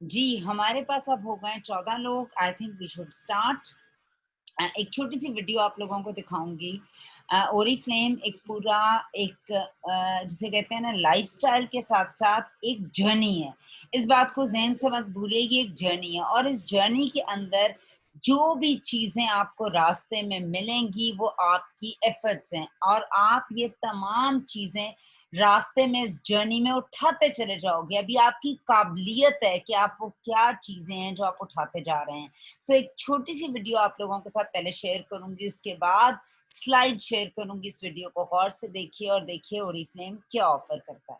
जी, हमारे पास अब हो गए 14 लोग। I think we should start. एक छोटी-सी वीडियो आप लोगों को दिखाऊँगी। ओरीफ्लेम एक पूरा एक जिसे कहते हैं ना लाइफ़स्टाइल के साथ-साथ एक जर्नी है। इस बात को ज़हन से मत भूलिए, ये एक जर्नी है और इस जर्नी के अंदर जो भी चीज़ें आपको रास्ते में मिलेंगी, वो आपकी एफ़र्ट्स हैं और आप ये तमाम चीज़ें रास्ते में इस जर्नी में उठाते चले जाओगे। अभी आपकी काबिलियत है कि आप वो क्या चीज़ें हैं जो आप उठाते जा रहे हैं। सो एक छोटी-सी वीडियो आप लोगों के साथ पहले शेयर करूँगी, उसके बाद स्लाइड शेयर करूँगी। इस वीडियो को गौर से देखिए और देखिए ओरिफ्लेम क्या ऑफ़र करता है।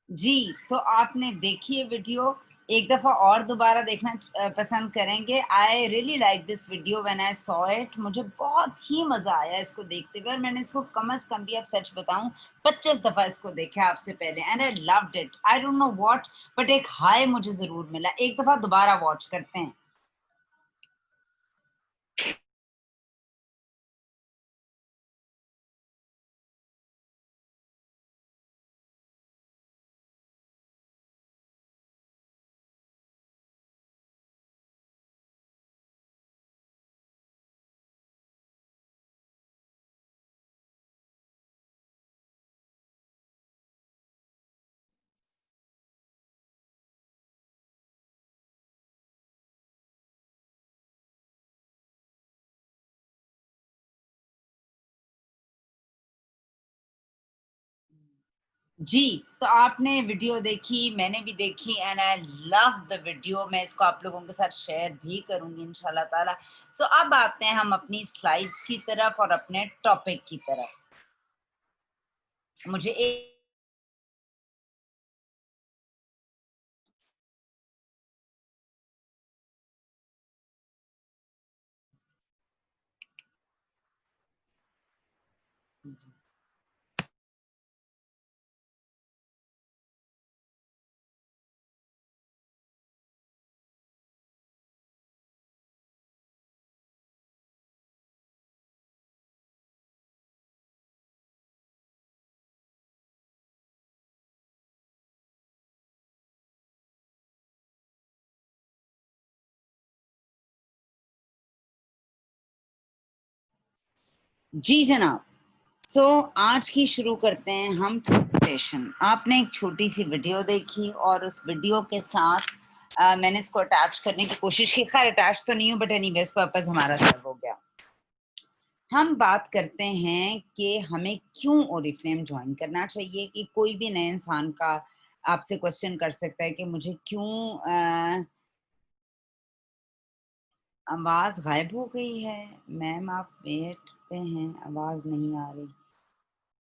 जी, तो आपने देखी है वीडियो, एक दफ़ा और दोबारा देखना पसंद करेंगे। I really like this video when I saw it. मुझे बहुत ही मज़ा आया इसको देखते हुए और मैंने इसको कम से कम भी अब सच बताऊँ 25 दफ़ा इसको देखा है आपसे पहले and I loved it. I don't know what but एक हाई मुझे ज़रूर मिला। एक दफ़ा दोबारा वॉच करते हैं। जी, तो आपने वीडियो देखी, मैंने भी देखी and I love the video. मैं इसको आप लोगों के साथ शेयर भी करूँगी इंशाल्लाह ताला। सो अब आते हैं हम अपनी स्लाइड्स की तरफ और अपने टॉपिक की तरफ। मुझे ए जी जनाब। सो आज की शुरू करते हैं हम प्रेज़ेंटेशन। आपने एक छोटी-सी वीडियो देखी और उस वीडियो के साथ मैंने इसको अटैच करने की कोशिश की। ख़ैर अटैच तो नहीं हूँ बट एनीवेज़ पर्पज़ हमारा सर्व हो गया। हम बात करते हैं कि हमें क्यों ओरिफ्लेम जॉइन करना चाहिए कि कोई भी नए इंसान का आपसे क्वेश्चन कर सकता है कि मुझे क्यों आवाज़ गायब हो गई है। मैम आप वेट पे हैं, आवाज़ नहीं आ रही।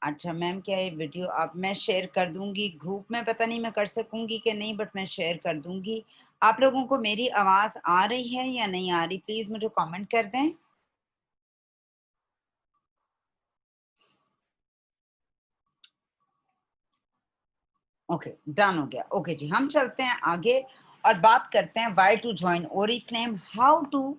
अच्छा मैम क्या ये वीडियो अब मैं शेयर कर दूँगी ग्रुप में, पता नहीं मैं कर सकूँगी कि नहीं बट मैं शेयर कर दूँगी। आप लोगों को मेरी आवाज़ आ रही है या नहीं आ रही? प्लीज़ मुझे कमेंट कर दें। ओके, डन हो गया। ओके जी, हम चलते हैं आगे और बात करते हैं why to join Oriflame, how to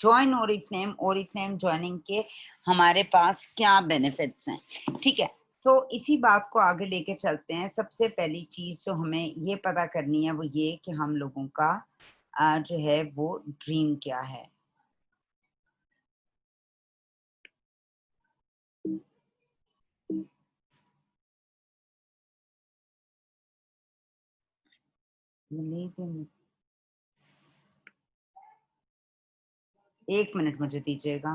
join Oriflame, Oriflame joining के हमारे पास क्या बेनिफिट्स हैं, ठीक है? तो इसी बात को आगे लेके चलते हैं। सबसे पहली चीज़ जो हमें ये पता करनी है वो ये कि हम लोगों का जो है वो ड्रीम क्या है? लेकिन 1 मिनट मुझे दीजिएगा।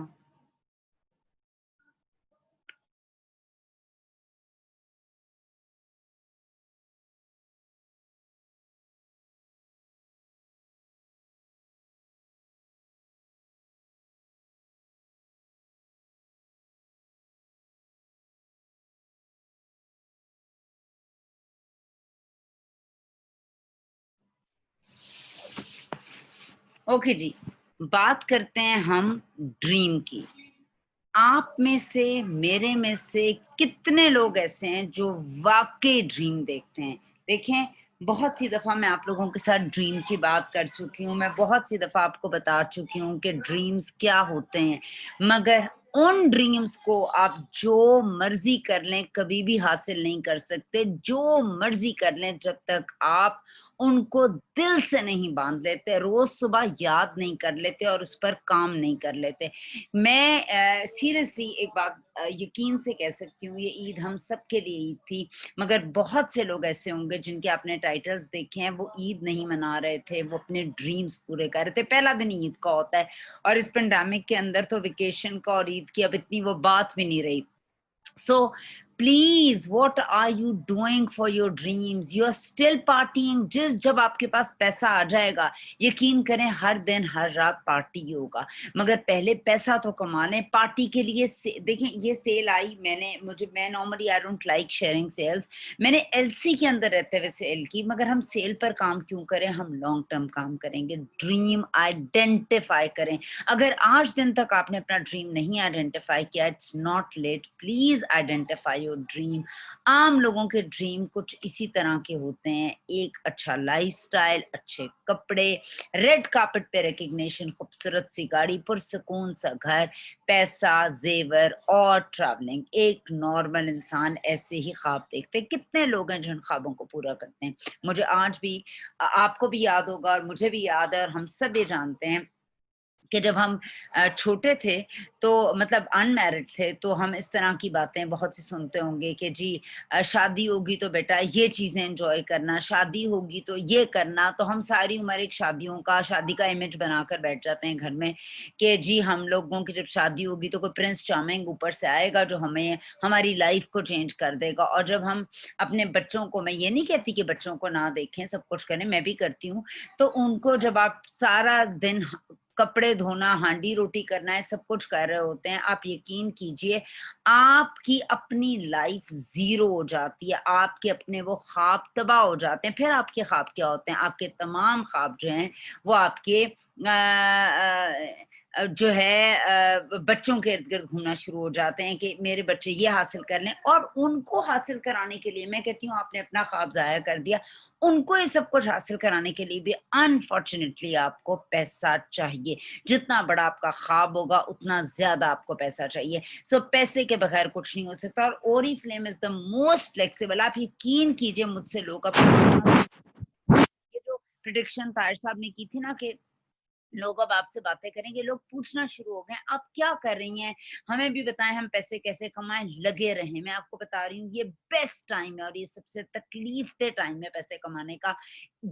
ओके जी, बात करते हैं हम ड्रीम की। आप में से, मेरे में से कितने लोग ऐसे हैं जो वाक़ई ड्रीम देखते हैं? देखें, बहुत सी दफ़ा मैं आप लोगों के साथ ड्रीम की बात कर चुकी हूँ, मैं बहुत सी दफ़ा आपको बता चुकी हूँ कि ड्रीम्स क्या होते हैं, मगर उन ड्रीम्स को आप जो मर्ज़ी कर लें, कभी भी हासिल नहीं कर सकते। जो मर्ज़ी कर लें, जब तक आप उनको दिल से नहीं बाँध लेते, रोज़ सुबह याद नहीं कर लेते और उस पर काम नहीं कर लेते। मैं सीरियसली एक बात यकीन से कह सकती हूँ, ये ईद हम सबके लिए ईद थी, मगर बहुत से लोग ऐसे होंगे जिनके आपने टाइटल्स देखे हैं, वो ईद नहीं मना रहे थे, वो अपने ड्रीम्स पूरे कर रहे थे। पहला दिन ईद का होता है और इस पैंडेमिक के अंदर तो वेकेशन का और ईद की अब इतनी वो बात भी नहीं रही। So please, what are you doing for your dreams? You are still partying. जिस जब आपके पास पैसा आ जाएगा, यकीन करें हर दिन हर रात पार्टी होगा, मगर पहले पैसा तो कमा लें। पार्टी के लिए देखें, ये सेल आई, मैं normally I don't like sharing sales. मैंने एलसी के अंदर रहते हुए सेल की, मगर हम सेल पर काम क्यों करें? हम लॉन्ग टर्म काम करेंगे, ड्रीम आइडेंटिफाई करें। अगर आज दिन तक आपने अपना ड्रीम नहीं आइडेंटिफाई किया, it's not let, please identify your dream. आम लोगों के ड्रीम कुछ इसी तरह के होते हैं, एक अच्छा लाइफस्टाइल, अच्छे कपड़े, रेड कार्पेट पे रिकग्निशन, खूबसूरत सी गाड़ी, पुरसकून सा घर, पैसा, जेवर और ट्रैवलिंग। एक नॉर्मल इंसान ऐसे ही ख्वाब देखते हैं। कितने लोग हैं जो इन ख्वाबों को पूरा करते हैं? मुझे आज भी आपको भी याद होगा और मुझे भी याद है और हम सब ये जानते हैं कि जब हम छोटे थे, तो मतलब अनमैरिड थे, तो हम इस तरह की बातें बहुत सी सुनते होंगे कि जी शादी होगी तो बेटा ये चीज़ें एंजॉय करना, शादी होगी तो ये करना। तो हम सारी उम्र एक शादी का इमेज बनाकर बैठ जाते हैं घर में कि जी हम लोगों की जब शादी होगी तो कोई प्रिंस चार्मिंग ऊपर से आएगा जो हमें हमारी लाइफ को चेंज कर देगा। और जब हम अपने बच्चों को, मैं ये नहीं कहती कि बच्चों को ना देखें, सब कुछ करें, मैं भी करती हूँ, तो उनको जब आप सारा दिन कपड़े धोना, हांडी-रोटी करना है, सब कुछ कर रहे होते हैं, आप यकीन कीजिए आपकी अपनी लाइफ ज़ीरो हो जाती है, आपके अपने वो ख्वाब तबाह हो जाते हैं। फिर आपके ख्वाब क्या होते हैं? आपके तमाम ख्वाब जो हैं, वो आपके जो है बच्चों के इर्द-गिर्द घूमना शुरू हो जाते हैं कि मेरे बच्चे ये हासिल कर लें, और उनको हासिल कराने के लिए मैं कहती हूँ आपने अपना ख्वाब ज़ाया कर दिया। उनको ये सब कुछ हासिल कराने के लिए भी अनफॉर्चुनेटली आपको पैसा चाहिए। जितना बड़ा आपका ख्वाब होगा, उतना ज़्यादा आपको पैसा चाहिए। सो पैसे के बगैर कुछ नहीं हो सकता, और Oriflame is the most flexible. आप यकीन कीजिए, मुझसे लोग अपने ये जो प्रेडिक्शन ताहिर साहब ने की थी ना कि लोग अब आपसे बातें करेंगे, लोग पूछना शुरू हो गए, आप क्या कर रही हैं? हमें भी बताएँ, हम पैसे कैसे कमाएँ? लगे रहें। मैं आपको बता रही हूँ, ये बेस्ट टाइम है और ये सबसे तकलीफ दे टाइम है पैसे कमाने का।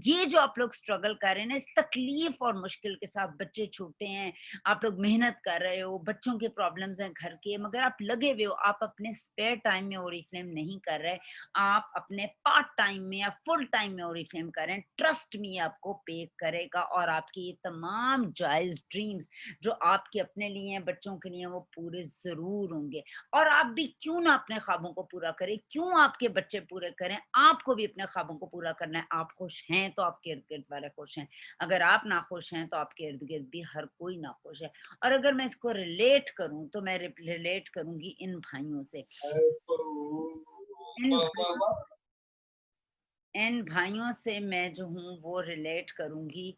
ये जो आप लोग स्ट्रगल कर रहे हैं ना, इस तकलीफ और मुश्किल के साथ, बच्चे छोटे हैं, आप लोग मेहनत कर रहे हो, बच्चों के प्रॉब्लम्स हैं घर के, मगर आप लगे हुए हो, आप अपने स्पेयर टाइम में ओरिफ्लेम नहीं कर रहे, आप अपने पार्ट टाइम में या फुल टाइम में ओरिफ्लेम कर रहे हैं। ट्रस्ट मी, आपको पे करेगा और आपकी ये तमाम जायज़ ड्रीम्स जो आपके अपने लिए हैं, बच्चों के लिए हैं, वो पूरे ज़रूर होंगे। और आप भी क्यों ना अपने ख्वाबों को पूरा करें, क्यों आपके बच्चे पूरे करें? आपको भी अपने ख्वाबों को पूरा करना है। आप खुश हैं तो आपके इर्द-गिर्द वाले खुश हैं। अगर आप नाखुश हैं तो आपके इर्द-गिर्द भी हर कोई नाखुश है। और अगर मैं इसको रिलेट करूँ तो मैं रिलेट करूँगी इन भाइयों से। इन भाइयों इन भाइयों से मैं जो हूँ वो रिलेट करूँगी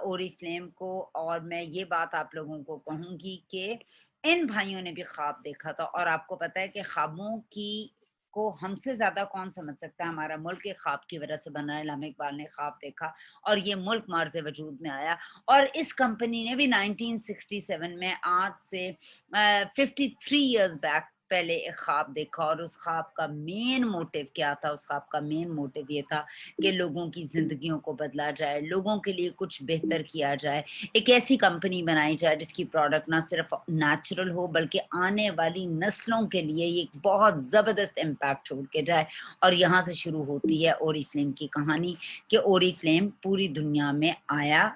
ओरिफ्लेम को, और मैं ये बात आप लोगों को कहूँगी कि इन भाइयों ने भी ख्वाब देखा था, और आपको पता है कि ख्वाबों की को हमसे ज़्यादा कौन समझ सकता है? हमारा मुल्क एक ख्वाब की वजह से बना है। इलामा इकबाल ने ख्वाब देखा और ये मुल्क मार्ज़ वजूद में आया, और इस कंपनी ने भी 1967 में, आज से 53 इयर्स बैक पहले एक ख्वाब देखा, और उस ख्वाब का मेन मोटिव क्या था? उस ख्वाब का मेन मोटिव ये था कि लोगों की ज़िंदगियों को बदला जाए, लोगों के लिए कुछ बेहतर किया जाए, एक ऐसी कंपनी बनाई जाए जिसकी प्रोडक्ट ना सिर्फ नेचुरल हो बल्कि आने वाली नस्लों के लिए ये एक बहुत ज़बरदस्त इम्पैक्ट छोड़ के जाए। और यहाँ से शुरू होती है ओरिफ्लेम की कहानी कि ओरिफ्लेम पूरी दुनिया में आया,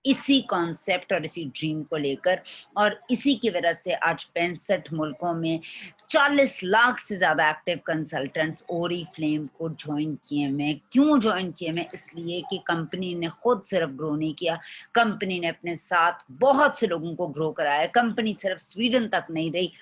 इसी कॉन्सेप्ट और इसी ड्रीम को लेकर, और इसी की वजह से आज 65 मुल्कों में 40 लाख से ज़्यादा एक्टिव कंसल्टेंट्स ओरीफ्लेम को ज्वाइन किए हुए। क्यों ज्वाइन किए हुए? इसलिए कि कंपनी ने खुद सिर्फ ग्रो नहीं किया, कंपनी ने अपने साथ बहुत से लोगों को ग्रो कराया। कंपनी सिर्फ स्वीडन तक नहीं रही,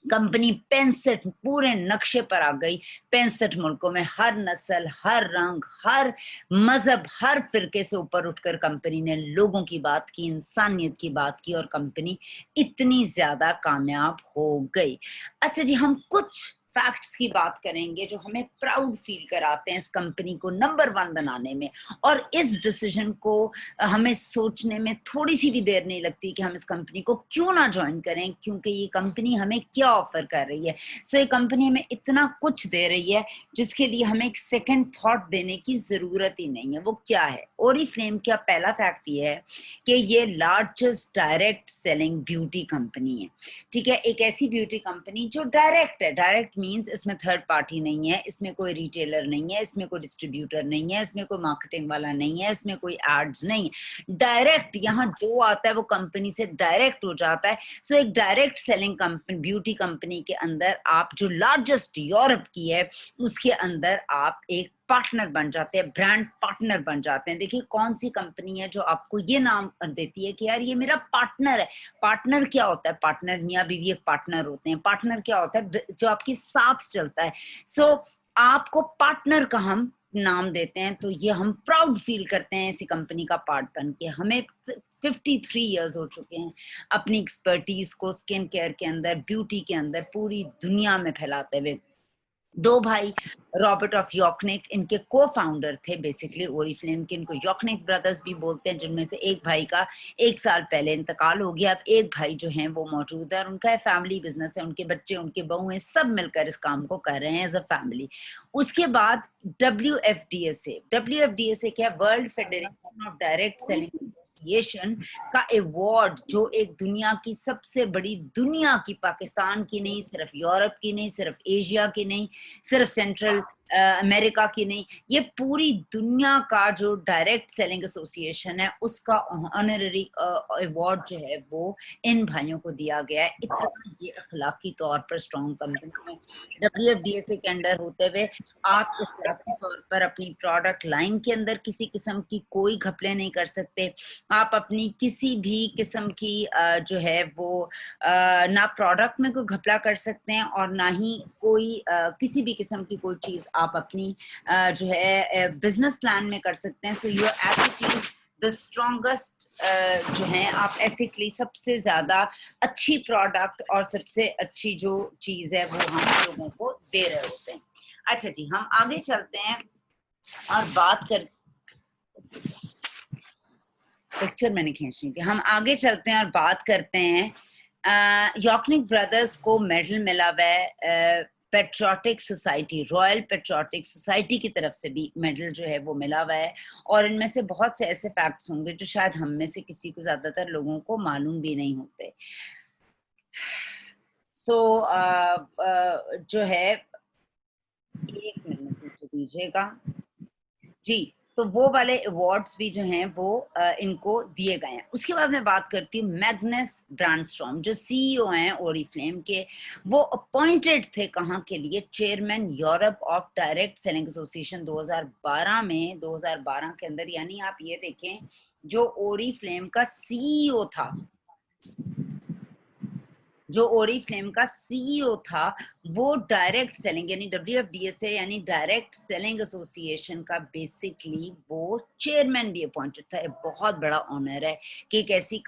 कंपनी 65 पूरे नक्शे पर आ गई। 65 मुल्कों में हर नस्ल, हर रंग, हर मजहब, हर फिरके से ऊपर उठकर कंपनी ने लोगों की बात की, इंसानियत की बात की, और कंपनी इतनी ज्यादा कामयाब हो गई। अच्छा जी, हम कुछ फैक्ट्स की बात करेंगे जो हमें प्राउड फील कराते हैं इस कंपनी को नंबर 1 बनाने में, और इस डिसीजन को हमें सोचने में थोड़ी सी भी देर नहीं लगती कि हम इस कंपनी को क्यों ना ज्वाइन करें, क्योंकि ये कंपनी हमें क्या ऑफर कर रही है। सो ये कंपनी हमें इतना कुछ दे रही है जिसके लिए हमें एक सेकंड थॉट देने की जरूरत ही नहीं है। वो क्या है? ओरीफ्लेम का पहला फैक्ट ये है कि ये largest direct selling beauty company है। ठीक है, एक ऐसी ब्यूटी कंपनी जो डायरेक्ट है। डायरेक्ट मींस इसमें थर्ड पार्टी नहीं है, इसमें कोई रिटेलर नहीं है, इसमें कोई डिस्ट्रीब्यूटर नहीं है, इसमें कोई मार्केटिंग वाला नहीं है, इसमें कोई एड्स नहीं। डायरेक्ट यहाँ जो आता है वो कंपनी से डायरेक्ट हो जाता है। सो एक direct selling company, beauty company के अंदर आप जो लार्जेस्ट यूरोप की है उसके अंदर आप एक पार्टनर बन जाते हैं, ब्रांड पार्टनर बन जाते हैं। देखिए कौन सी कंपनी है जो आपको ये नाम देती है कि यार ये मेरा पार्टनर है। पार्टनर क्या होता है? पार्टनर, मियाँ बीवी एक पार्टनर होते हैं। पार्टनर क्या होता है? जो आपके साथ चलता है। सो आपको पार्टनर का हम नाम देते हैं, तो ये हम प्राउड फील करते हैं ऐसी कंपनी का पार्ट बन के। हमें 53 इयर्स हो चुके हैं अपनी एक्सपर्टीज को स्किन केयर के अंदर, ब्यूटी के अंदर पूरी दुनिया में फैलाते हुए। दो भाई रॉबर्ट ऑफ यॉर्कनिक इनके को फाउंडर थे बेसिकली ओरीफ्लेम के। इनको यॉर्कनिक ब्रदर्स भी बोलते हैं, जिनमें से एक भाई का 1 साल पहले इंतकाल हो गया। अब एक भाई जो हैं वो मौजूद है और उनका फैमिली बिजनेस है, उनके बच्चे, उनके बहू हैं, सब मिलकर इस काम को कर रहे हैं एज अ फैमिली। उसके बाद WFDSA क्या है? World federation of direct selling association का अवार्ड, जो एक दुनिया की सबसे बड़ी, दुनिया की, पाकिस्तान की नहीं, सिर्फ यूरोप की नहीं, सिर्फ एशिया की नहीं, सिर्फ सेंट्रल अमेरिका की नहीं, ये पूरी दुनिया का जो डायरेक्ट सेलिंग एसोसिएशन है उसका ऑनररी अवार्ड जो है वो इन भाइयों को दिया गया है। इतना ये अखलाकी तौर पर स्ट्रॉन्ग कंपनी है। WFDSA के अंडर होते हुए आप अखलाकी तौर पर अपनी प्रोडक्ट लाइन के अंदर किसी किस्म की कोई घपले नहीं कर सकते। आप अपनी किसी भी किस्म की जो है वो ना प्रोडक्ट में कोई घपला कर सकते हैं और ना ही कोई किसी भी किस्म की कोई चीज आप अपनी जो है बिजनेस प्लान में कर सकते हैं। So you are ethically the strongest, जो है आप एथिकली सबसे ज्यादा अच्छी प्रोडक्ट और सबसे अच्छी जो चीज है वो हम लोगों को दे रहे होते हैं। अच्छा जी, हम आगे चलते हैं और बात कर, पिक्चर मैंने खींचनी थी। हम आगे चलते हैं और बात करते हैं यॉर्कनिक ब्रदर्स को मेडल मिला हुआ है patriotic society, royal patriotic society की तरफ से भी मेडल जो है वो मिला हुआ है। और इनमें से बहुत से ऐसे फैक्ट्स होंगे जो शायद हम में से किसी को, ज्यादातर लोगों को मालूम भी नहीं होते। सो जो है, एक मिनट दीजिएगा जी, तो वो वाले अवार्ड्स भी जो हैं वो इनको दिए गए हैं। उसके बाद मैं बात करती हूँ मैग्नस ब्रांडस्टॉर्म, जो सीईओ हैं ओरीफ्लेम के। वो अपॉइंटेड थे कहाँ के लिए? Chairman Europe of direct selling association 2012 में, 2012 के अंदर। यानी आप ये देखें, जो ओरीफ्लेम का सीईओ था, जो ओरीफ्लेम का सीईओ था, वो डायरेक्ट सेलिंग यानी WFDSA यानी डायरेक्ट सेलिंग एसोसिएशन का बेसिकली वो चेयरमैन भी अपॉइंटेड था। एक बहुत बड़ा ऑनर है कि एक ऐसी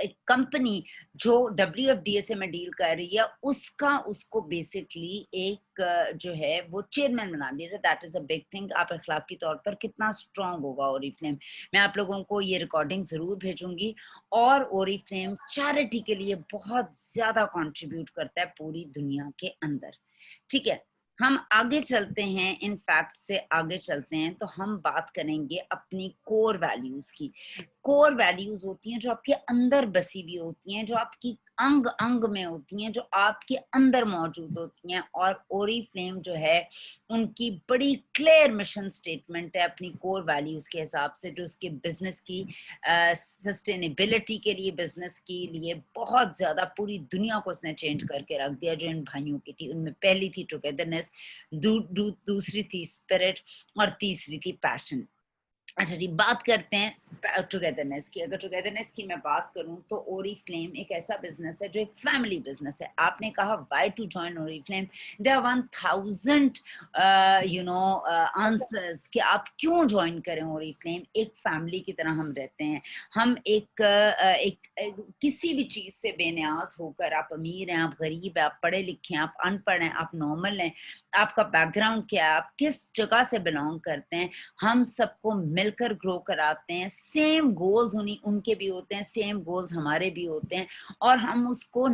एक कंपनी जो WFDSA में डील कर रही है उसको बेसिकली एक जो है वो चेयरमैन बना दिया। That is a big thing. आप अखलाकी तौर पर कितना स्ट्रांग होगा ओरीफ्लेम। मैं आप लोगों को ये रिकॉर्डिंग जरूर भेजूंगी। और ओरीफ्लेम चैरिटी के लिए बहुत ज्यादा कंट्रीब्यूट करता है पूरी दुनिया के अंदर। ठीक है, हम आगे चलते हैं, इन फैक्ट से आगे चलते हैं तो हम बात करेंगे अपनी कोर वैल्यूज की। कोर वैल्यूज होती हैं जो आपके अंदर बसी हुई होती हैं, जो आपकी अंग अंग में होती हैं, जो आपके अंदर मौजूद होती हैं। और ओरीफ्लेम जो है उनकी बड़ी क्लियर मिशन स्टेटमेंट है अपनी कोर वैल्यूज के हिसाब से, जो उसके बिजनेस की सस्टेनेबिलिटी के लिए, बिजनेस के लिए बहुत ज्यादा पूरी दुनिया को उसने चेंज करके रख दिया। जो इन भाइयों की थी उनमें पहली थी टुगेदरनेस, दूसरी थी स्पिरिट और तीसरी थी पैशन। अच्छा जी, बात करते हैं टुगेदरनेस की। अगर टुगेदरनेस की मैं बात करूं तो ओरीफ्लेम एक ऐसा बिजनेस है जो एक फैमिली बिजनेस है। आपने कहा why to join Oriflame, there are 1000 answers कि आप क्यों ज्वाइन करें ओरीफ्लेम। एक फैमिली की तरह हम रहते हैं। हम एक किसी भी चीज से बेनियाज होकर, आप अमीर हैं, आप गरीब हैं, आप पढ़े लिखे हैं, आप अनपढ़ हैं, आप नॉर्मल हैं, आपका बैकग्राउंड क्या है, आप किस जगह से बिलोंग करते हैं, हम सबको मिलकर ग्रो कराते हैं। सेम गोल्स उनके भी होते हैं, सेम गोल्स हमारे भी होते हैं, और हम उसको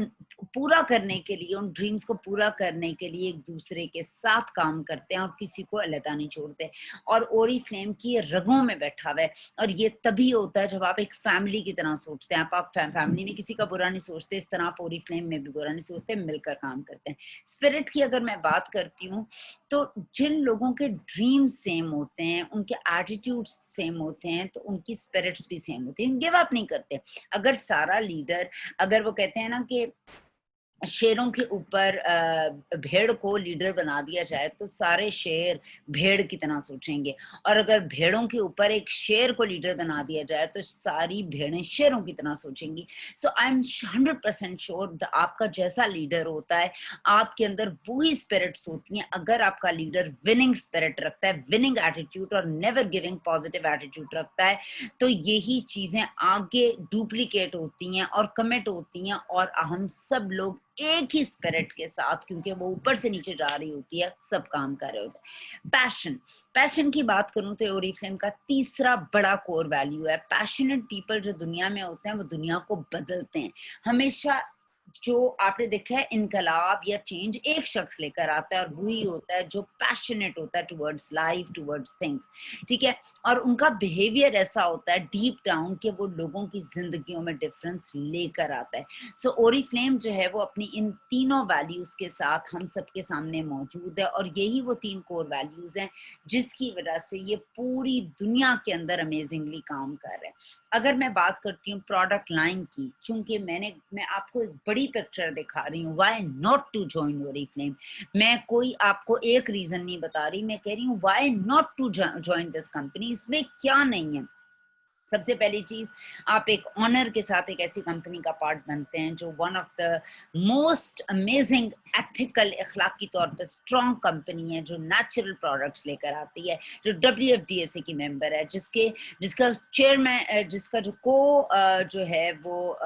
पूरा करने के लिए, उन ड्रीम्स को पूरा करने के लिए एक दूसरे के साथ काम करते हैं और किसी को अलहदा नहीं छोड़ते। और ओरीफ्लेम की रगों में बैठा हुआ है, और ये तभी होता है जब आप एक फैमिली की तरह सोचते हैं। आप फैमिली में किसी का बुरा नहीं सोचते, इस तरह आप ओरीफ्लेम में भी बुरा नहीं सोचते, मिलकर काम करते हैं। स्पिरिट की अगर मैं बात करती हूँ तो जिन लोगों के ड्रीम्स सेम होते हैं, उनके एटीट्यूड्स सेम होते हैं, तो उनकी स्पिरिट्स भी सेम होती हैं, गिव अप नहीं करते। अगर सारा लीडर, अगर वो कहते हैं ना कि शेरों के ऊपर भेड़ को लीडर बना दिया जाए तो सारे शेर भेड़ की तरह सोचेंगे, और अगर भेड़ों के ऊपर एक शेर को लीडर बना दिया जाए तो सारी भेड़ें शेरों की तरह सोचेंगी। सो आई एम 100% श्योर आपका जैसा लीडर होता है, आपके अंदर वही स्पिरिट्स होती हैं। अगर आपका लीडर विनिंग स्पिरिट रखता है, विनिंग एटीट्यूड और नेवर गिविंग पॉजिटिव एटीट्यूड रखता है, तो यही चीजें आगे डुप्लीकेट होती हैं और कमिट होती हैं, और हम सब लोग एक ही स्पिरिट के साथ, क्योंकि वो ऊपर से नीचे जा रही होती है, सब काम कर रहे होते हैं। पैशन, पैशन की बात करूं तो ओरीफ्लेम का तीसरा बड़ा कोर वैल्यू है। पैशनेट पीपल जो दुनिया में होते हैं वो दुनिया को बदलते हैं। हमेशा जो आपने देखा है इनकलाब या चेंज एक शख्स लेकर आता है, और वही होता है जो पैशनेट होता है टुवर्ड्स लाइफ, टुवर्ड्स थिंग्स, ठीक है। और उनका बिहेवियर ऐसा होता है डीप डाउन कि वो लोगों की जिंदगियों में डिफरेंस लेकर आता है। सो ओरीफ्लेम जो है वो अपनी इन तीनों वैल्यूज के साथ हम सबके सामने मौजूद है, और यही वो तीन कोर वैल्यूज हैं जिसकी वजह से ये पूरी दुनिया के अंदर अमेजिंगली काम कर रहे हैं। अगर मैं बात करती हूँ प्रोडक्ट लाइन की, चूंकि मैं आपको एक बड़ी पिक्चर दिखा रही हूँ, why not to join Oriflame. मैं कोई आपको एक रीजन नहीं बता रही, मैं कह रही हूँ why not to join this company. इसमें क्या नहीं है। सबसे पहली चीज, आप एक ऑनर के साथ एक ऐसी कंपनी का पार्ट बनते हैं जो one of the most amazing ethical, अखलाकी तौर पर स्ट्रॉन्ग कंपनी है, जो नेचुरल प्रोडक्ट्स लेकर आती है, जो WFDSA की मेंबर है, जिसका चेयरमैन, जिसका जो जो है वो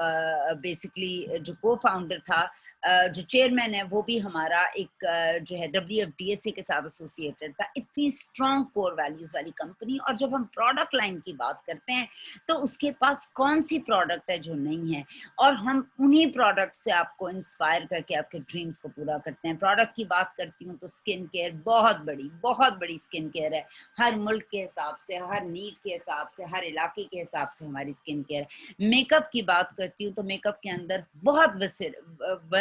बेसिकली जो को फाउंडर था, जो चेयरमैन है वो भी हमारा एक जो है WFDSA के साथ एसोसिएटेड था। इतनी स्ट्रॉन्ग कोर वैल्यूज वाली कंपनी। और जब हम प्रोडक्ट लाइन की बात करते हैं तो उसके पास कौन सी प्रोडक्ट है जो नहीं है, और हम उन्हीं प्रोडक्ट से आपको इंस्पायर करके आपके ड्रीम्स को पूरा करते हैं। प्रोडक्ट की बात करती हूँ तो स्किन केयर बहुत बड़ी स्किन केयर है। हर मुल्क के हिसाब से, हर नीड के हिसाब से, हर इलाके के हिसाब से हमारी स्किन केयर है। मेकअप की बात करती हूँ तो मेकअप के अंदर बहुत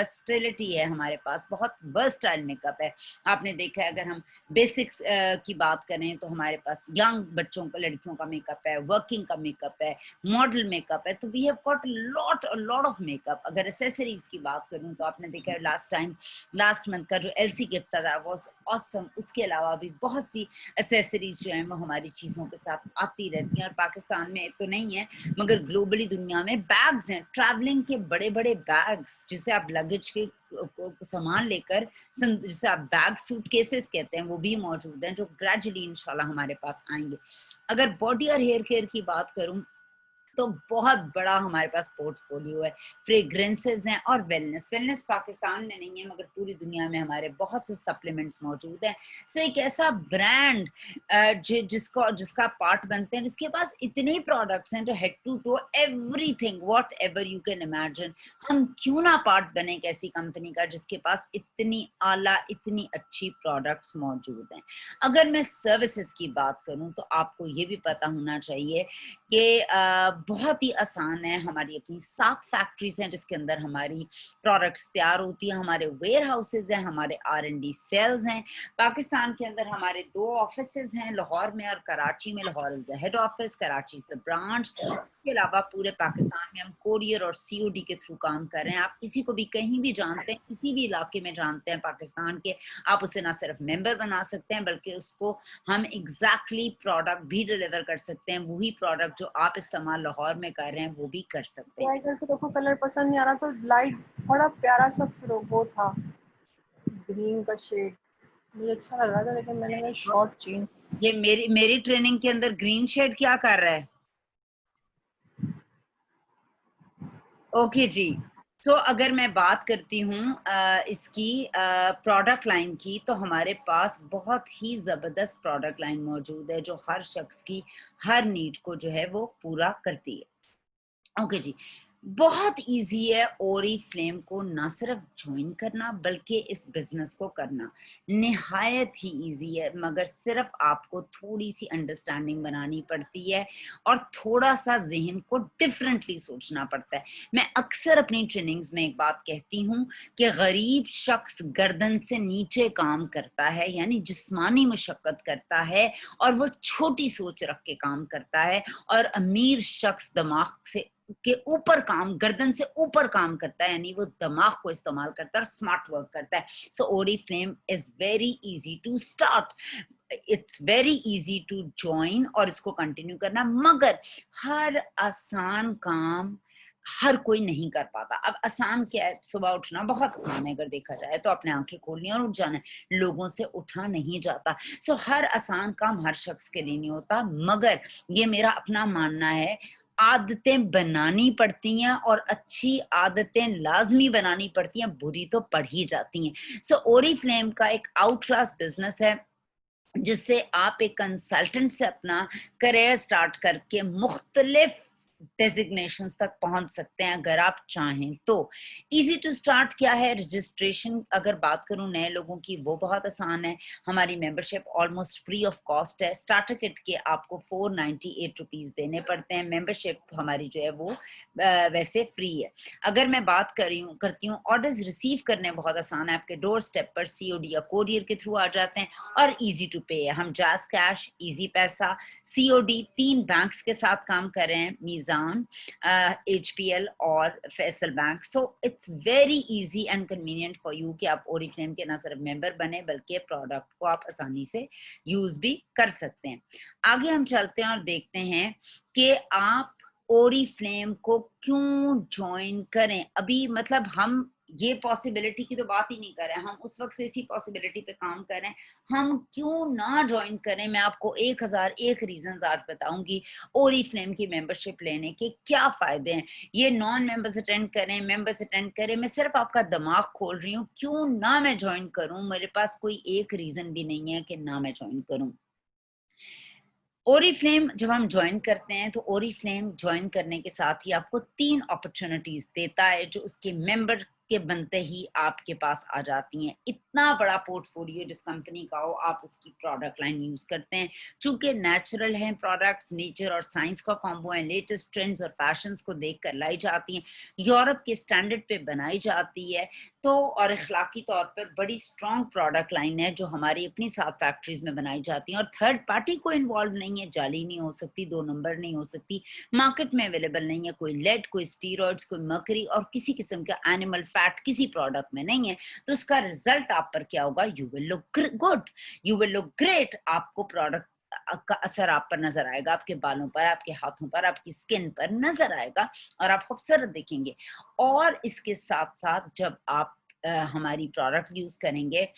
वर्सटिलिटी है हमारे पास, बहुत वर्सटाइल मेकअप है। आपने देखा है, अगर हम बेसिक्स की बात करें तो हमारे पास यंग बच्चों का, लड़कियों का मेकअप है, वर्किंग का मेकअप है, मॉडल मेकअप है, तो we have got lot of makeup. अगर एसेसरीज की बात करूं तो आपने देखा है लास्ट मंथ का जो LC गिफ्ट था वाज ऑसम। उसके अलावा भी बहुत सी एसेसरीज जो है वो हमारी चीजों के साथ आती रहती हैं, और पाकिस्तान में तो नहीं है मगर ग्लोबली दुनिया में बैग्स हैं, ट्रैवलिंग के बड़े बड़े बैग्स, जिसे आप लगेज के सामान लेकर, जिसे आप बैग सूटकेसेस कहते हैं, वो भी मौजूद हैं, जो ग्रेजुअली इंशाल्लाह हमारे पास आएंगे। अगर बॉडी और हेयर केयर की बात करूं तो बहुत बड़ा हमारे पास पोर्टफोलियो है। फ्रेग्रेंसेस हैं और वेलनेस। वेलनेस पाकिस्तान में नहीं है मगर पूरी दुनिया में हमारे बहुत से सप्लीमेंट्स मौजूद हैं। सो एक ऐसा ब्रांड जिसका पार्ट बनते हैं, जिसके पास इतने प्रोडक्ट्स हैं, जो head to toe everything whatever you can imagine. हम क्यों ना पार्ट बने एक ऐसी कंपनी का जिसके पास इतनी आला, इतनी अच्छी प्रोडक्ट्स मौजूद हैं। अगर मैं सर्विसेज की बात करूं तो आपको ये भी पता होना चाहिए कि बहुत ही आसान है। हमारी अपनी 7 फैक्ट्रीज हैं जिसके अंदर हमारी प्रोडक्ट्स तैयार होती हैं। हमारे वेयर हाउसेज हैं, हमारे R&D सेल्स हैं। पाकिस्तान के अंदर हमारे 2 ऑफिसेज हैं, लाहौर में और कराची में। Lahore is the head office, Karachi is the branch. इसके अलावा पूरे पाकिस्तान में हम कोरियर और COD के थ्रू काम कर रहे हैं। आप किसी को भी कहीं भी जानते हैं, किसी भी इलाके में जानते हैं पाकिस्तान के, आप उसे ना सिर्फ मेंबर बना सकते हैं बल्कि उसको हम एग्जैक्टली प्रोडक्ट भी डिलीवर कर सकते हैं। वही प्रोडक्ट जो आप इस्तेमाल लाहौर में कर रहे हैं वो भी कर सकते हैं। ट्राई करके देखो, कलर पसंद नहीं आ रहा तो लाइट बड़ा प्यारा सा वो था, ग्रीन का शेड मुझे अच्छा लग रहा था, लेकिन मैंने कहा शॉर्ट चेंज। ये मेरी ट्रेनिंग के अंदर ग्रीन शेड क्या कर रहा है? ओके जी। तो अगर मैं बात करती हूँ इसकी प्रोडक्ट लाइन की, तो हमारे पास बहुत ही ज़बरदस्त प्रोडक्ट लाइन मौजूद है जो हर शख्स की हर नीड को जो है वो पूरा करती है। ओके जी। बहुत इजी है ओरीफ्लेम को ना सिर्फ ज्वाइन करना बल्कि इस बिजनेस को करना निहायत ही इजी है, मगर सिर्फ आपको थोड़ी सी अंडरस्टैंडिंग बनानी पड़ती है और थोड़ा सा जहन को डिफरेंटली सोचना पड़ता है। मैं अक्सर अपनी ट्रेनिंग्स में एक बात कहती हूँ कि गरीब शख्स गर्दन से नीचे काम करता है, यानी जिस्मानी मशक्कत करता है और वो छोटी सोच रख के काम करता है, और अमीर शख्स दिमाग से के ऊपर काम, गर्दन से ऊपर काम करता है, यानी वो दिमाग को इस्तेमाल करता है और स्मार्ट वर्क करता है। So Oriflame is very easy to start, it's very easy to join और इसको कंटिन्यू करना, मगर हर आसान काम हर कोई नहीं कर पाता। अब आसान क्या है? सुबह उठना बहुत आसान है, अगर देखा जाए तो अपने आंखें खोलनी और उठ जाना है। लोगों से उठा नहीं जाता। सो हर आसान काम हर शख्स के लिए नहीं होता, मगर ये मेरा अपना मानना है, आदतें बनानी पड़ती हैं और अच्छी आदतें लाजमी बनानी पड़ती हैं, बुरी तो पड़ ही जाती हैं। सो ओरीफ्लेम का एक आउट क्लास बिजनेस है जिससे आप एक कंसल्टेंट से अपना करियर स्टार्ट करके मुख्तलिफ डेजिग्नेशंस तक पहुंच सकते हैं अगर आप चाहें तो। इजी टू स्टार्ट क्या है? रजिस्ट्रेशन अगर बात करूं नए लोगों की, वो बहुत आसान है। हमारी membership almost free of cost है। स्टार्टर किट के आपको 498 रुपीज देने पड़ते हैं। मेंबरशिप हमारी जो है वो वैसे फ्री है। अगर मैं बात करती हूँ, ऑर्डर्स रिसीव करने बहुत आसान है, आपके डोर स्टेप पर COD या कोरियर के थ्रू आ जाते हैं और इजी टू पे है। हम जाज कैश, इजी पैसा, COD 3 बैंक्स के साथ काम कर रहे हैं, मीजान, HPL और Faisal bank. So it's very easy and convenient for you कि आप ओरीफ्लेम के ना सिर्फ मेंबर बने बल्कि प्रोडक्ट को आप आसानी से यूज भी कर सकते हैं। आगे हम चलते हैं और देखते हैं कि आप ओरीफ्लेम को क्यों ज्वाइन करें। अभी मतलब हम ये पॉसिबिलिटी की तो बात ही नहीं कर रहे हैं, हम उस वक्त से इसी पॉसिबिलिटी पे काम कर रहे हैं, हम क्यों ना ज्वाइन करें। मैं आपको 1001 रीजंस आज बताऊंगी ओरीफ्लेम की मेंबरशिप लेने के क्या फायदे हैं। ये नॉन मेंबर्स अटेंड करें, मेंबर्स अटेंड करें, मैं सिर्फ आपका दिमाग खोल रही हूँ, क्यों ना मैं ज्वाइन करूं। मेरे पास कोई एक रीजन भी नहीं है कि ना मैं ज्वाइन करूं। ओरीफ्लेम जब हम ज्वाइन करते हैं तो ओरीफ्लेम ज्वाइन करने के साथ ही आपको 3 अपॉर्चुनिटीज देता है जो उसके मेंबर के बनते ही आपके पास आ जाती हैं। इतना बड़ा पोर्टफोलियो जिस कंपनी का हो, आप उसकी प्रोडक्ट लाइन यूज करते हैं। चूंकि नेचुरल हैं प्रोडक्ट्स, नेचर और साइंस का कॉम्बो है, लेटेस्ट ट्रेंड्स और फैशंस को देखकर लाई जाती हैं, यूरोप के स्टैंडर्ड पे बनाई जाती है, तो और इखलाकी तौर पर बड़ी स्ट्रॉन्ग प्रोडक्ट लाइन है जो हमारी अपनी 7 फैक्ट्रीज में बनाई जाती हैं और थर्ड पार्टी को इन्वॉल्व नहीं है, जाली नहीं हो सकती, 2 नंबर नहीं हो सकती, मार्केट में अवेलेबल नहीं है कोई लेड, कोई स्टीरॉइड्स, कोई मर्करी और किसी किस्म का एनिमल फैट किसी प्रोडक्ट में नहीं है। तो उसका रिजल्ट आप पर क्या होगा? You will look good, you will look great. आपको प्रोडक्ट का असर आप पर नजर आएगा, आपके बालों पर, आपके हाथों पर, आपकी स्किन पर नजर आएगा और आप खूबसूरत दिखेंगे। और इसके साथ साथ जब आप हमारी प्रोडक्ट यूज करेंगे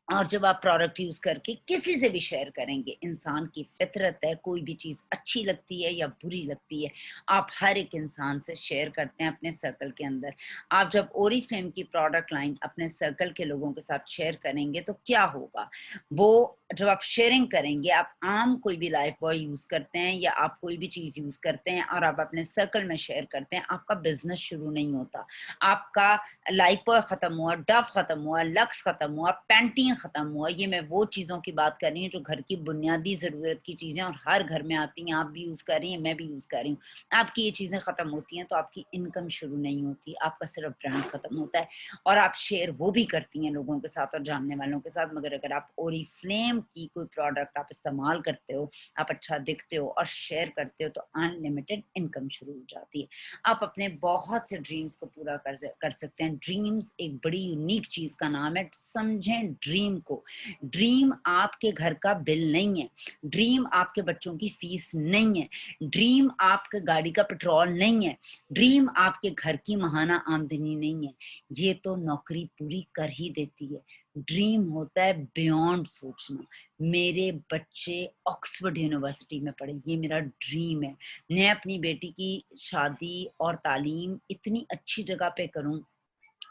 और जब आप प्रोडक्ट यूज़ करके किसी से भी शेयर करेंगे, इंसान की फितरत है, कोई भी चीज़ अच्छी लगती है या बुरी लगती है, आप हर एक इंसान से शेयर करते हैं अपने सर्कल के अंदर। आप जब ओरिफ्लेम की प्रोडक्ट लाइन अपने सर्कल के लोगों के साथ शेयर करेंगे तो क्या होगा? वो जब आप शेयरिंग करेंगे, आप आम कोई भी लाइफ बॉय यूज़ करते हैं या आप कोई भी चीज़ यूज़ करते हैं और आप अपने सर्कल में शेयर करते हैं, आपका बिज़नेस शुरू नहीं होता। आपका लाइफबॉय खत्म हुआ, डव खत्म हुआ, लक्स खत्म हुआ, पैंटीन खत्म हुआ। ये मैं वो चीज़ों की बात कर रही हूँ जो घर की बुनियादी ज़रूरत की चीज़ें और हर घर में आती हैं, आप भी यूज़ कर रही हैं, मैं भी यूज़ कर रही हूँ। आपकी ये चीज़ें खत्म होती हैं तो आपकी इनकम शुरू नहीं होती, आपका सिर्फ ब्रांड खत्म होता है और आप शेयर वो भी करती हैं लोगों के साथ और जानने वालों के साथ। मगर अगर आप ओरिफ्लेम की कोई प्रोडक्ट आप इस्तेमाल करते हो, आप अच्छा दिखते हो और शेयर करते हो तो अनलिमिटेड इनकम शुरू हो जाती है। आप अपने बहुत से ड्रीम्स को पूरा कर सकते हैं। ड्रीम्स एक बड़ी यूनिक चीज़ का नाम है। समझें ड्रीम को। ड्रीम आपके घर का बिल नहीं है, ड्रीम आपके बच्चों की फीस नहीं है, ड्रीम आपके गाड़ी का पेट्रोल नहीं है, ड्रीम आपके घर की माहाना आमदनी नहीं है। ये तो नौकरी पूरी कर ही देती है। ड्रीम होता है बियॉन्ड सोचना। मेरे बच्चे ऑक्सफोर्ड यूनिवर्सिटी में पढ़े, ये मेरा ड्रीम है। मैं अपनी बेटी की शादी और तालीम इतनी अच्छी जगह पे करूं,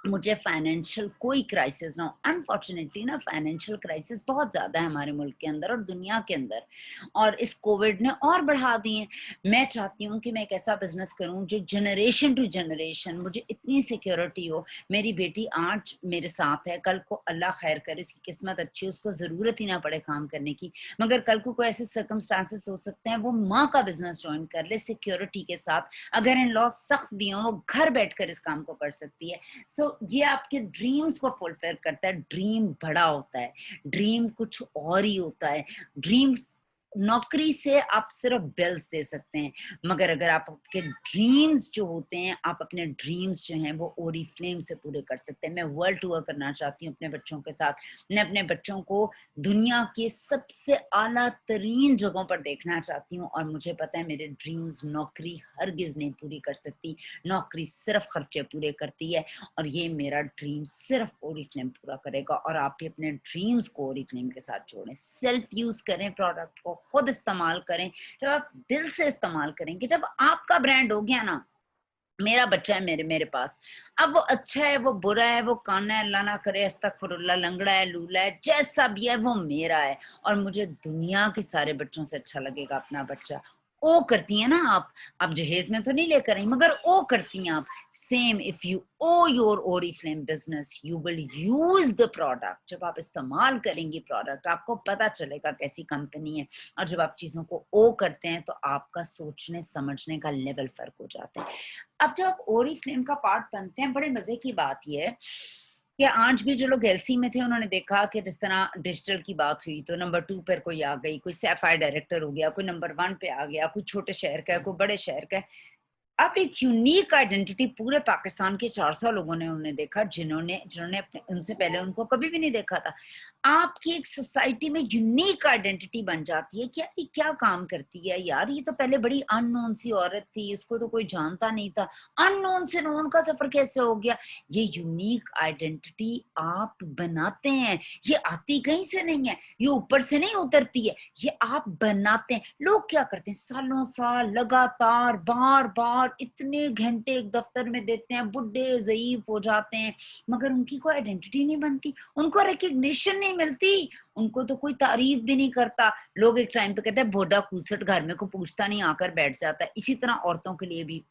मुझे फाइनेंशियल कोई क्राइसिस ना हो। अनफॉर्चुनेटली ना फाइनेंशियल क्राइसिस बहुत ज़्यादा है हमारे मुल्क के अंदर और दुनिया के अंदर, और इस कोविड ने और बढ़ा दिए हैं। मैं चाहती हूँ कि मैं एक ऐसा बिजनेस करूँ जो जनरेशन टू जनरेशन मुझे इतनी सिक्योरिटी हो। मेरी बेटी आज मेरे साथ है, कल को अल्लाह खैर करे, उसकी किस्मत अच्छी, उसको ज़रूरत ही ना पड़े काम करने की, मगर कल को कोई ऐसे सर्कमस्टांसेस हो सकते हैं वो माँ का बिजनेस ज्वाइन कर ले सिक्योरिटी के साथ। अगर इन लॉ सख्त भी हों, वो घर बैठ कर इस काम को कर सकती है। सो ये आपके ड्रीम्स को फुलफिल करता है। ड्रीम बड़ा होता है, ड्रीम कुछ और ही होता है। ड्रीम्स नौकरी से आप सिर्फ बिल्स दे सकते हैं, मगर अगर आप आपके ड्रीम्स जो होते हैं, आप अपने ड्रीम्स जो हैं वो ओरिफ्लेम से पूरे कर सकते हैं। मैं वर्ल्ड टूर करना चाहती हूँ अपने बच्चों के साथ। मैं अपने बच्चों को दुनिया के सबसे आला तरीन जगहों पर देखना चाहती हूँ और मुझे पता है मेरे ड्रीम्स नौकरी हरगिज नहीं पूरी कर सकती। नौकरी सिर्फ खर्चे पूरे करती है और ये मेरा ड्रीम सिर्फ ओरिफ्लेम पूरा करेगा। और आप भी अपने ड्रीम्स को ओरिफ्लेम के साथ जोड़ें, सेल्फ यूज करें, प्रोडक्ट को खुद इस्तेमाल करें। जब आप दिल से इस्तेमाल करेंगे, जब आपका ब्रांड हो गया ना, मेरा बच्चा है मेरे मेरे पास, अब वो अच्छा है, वो बुरा है, वो काना है, अल्लाह ना करे, अस्तगफुरुल्लाह, लंगड़ा है, लूला है, जैसा भी है वो मेरा है और मुझे दुनिया के सारे बच्चों से अच्छा लगेगा अपना बच्चा। ओ करती है ना आप जहेज में तो नहीं लेकर आई, मगर ओ करती हैं आप। Same if you own your Oriflame business, you will use the product. जब आप इस्तेमाल करेंगी प्रोडक्ट, आपको पता चलेगा कैसी कंपनी है। और जब आप चीजों को ओ करते हैं तो आपका सोचने समझने का लेवल फर्क हो जाता है। अब जब आप ओरिफ्लेम का पार्ट बनते हैं, बड़े मजे की बात यह है कि आज भी जो लोग एलसी में थे उन्होंने देखा कि जिस तरह डिजिटल की बात हुई तो नंबर 2 पर कोई आ गई, कोई सैफायर डायरेक्टर हो गया, कोई नंबर 1 पे आ गया, कोई छोटे शहर का है, कोई बड़े शहर का है। अब एक यूनिक आइडेंटिटी पूरे पाकिस्तान के 400 लोगों ने उन्हें देखा, जिन्होंने जिन्होंने अपने उनसे पहले उनको कभी भी नहीं देखा था। आपकी एक सोसाइटी में यूनिक आइडेंटिटी बन जाती है कि यार ये क्या काम करती है, यार ये तो पहले बड़ी अननोन सी औरत थी, इसको तो कोई जानता नहीं था, अननोन से नोन का सफर कैसे हो गया। ये यूनिक आइडेंटिटी आप बनाते हैं, ये आती कहीं से नहीं है, ये ऊपर से नहीं उतरती है, ये आप बनाते हैं। लोग क्या करते हैं, सालों साल लगातार बार बार इतने घंटे एक दफ्तर में देते हैं, बुढ़े ज़ईफ हो जाते हैं, मगर उनकी कोई आइडेंटिटी नहीं बनती, उनको रिकग्निशन नहीं मिलती, उनको तो कोई तारीफ भी नहीं करता। लोग एक टाइम पे कहते हैं बोडा कूसट, घर में को पूछता नहीं, आकर बैठ जाता है। इसी तरह औरतों के लिए भी,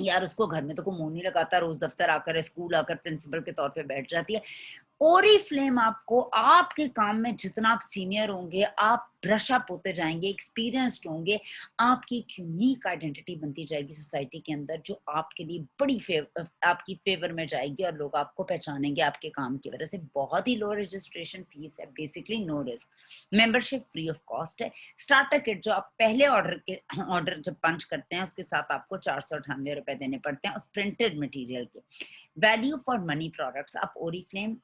यार उसको घर में तो कोई मुंह नहीं लगाता, रोज दफ्तर आकर स्कूल आकर प्रिंसिपल के तौर पे बैठ जाती है। ओरिफ्लेम आपको आपके काम में जितना आप सीनियर होंगे, आप ब्रश अप होते जाएंगे, एक्सपीरियंस्ड होंगे, आपकी एक यूनिक आइडेंटिटी बनती जाएगी सोसाइटी के अंदर, जो आपके लिए बड़ी आपकी फेवर में जाएगी और लोग आपको पहचानेंगे आपके काम की वजह से। बहुत ही लो रजिस्ट्रेशन फीस है, basically no risk, membership free of cost है। स्टार्टर किट जो आप पहले ऑर्डर जब पंच करते हैं उसके साथ आपको 498 रुपए देने पड़ते हैं उस प्रिंटेड मटेरियल के। वैल्यू फॉर मनी प्रोडक्ट्स, आप ओरिफ्लेम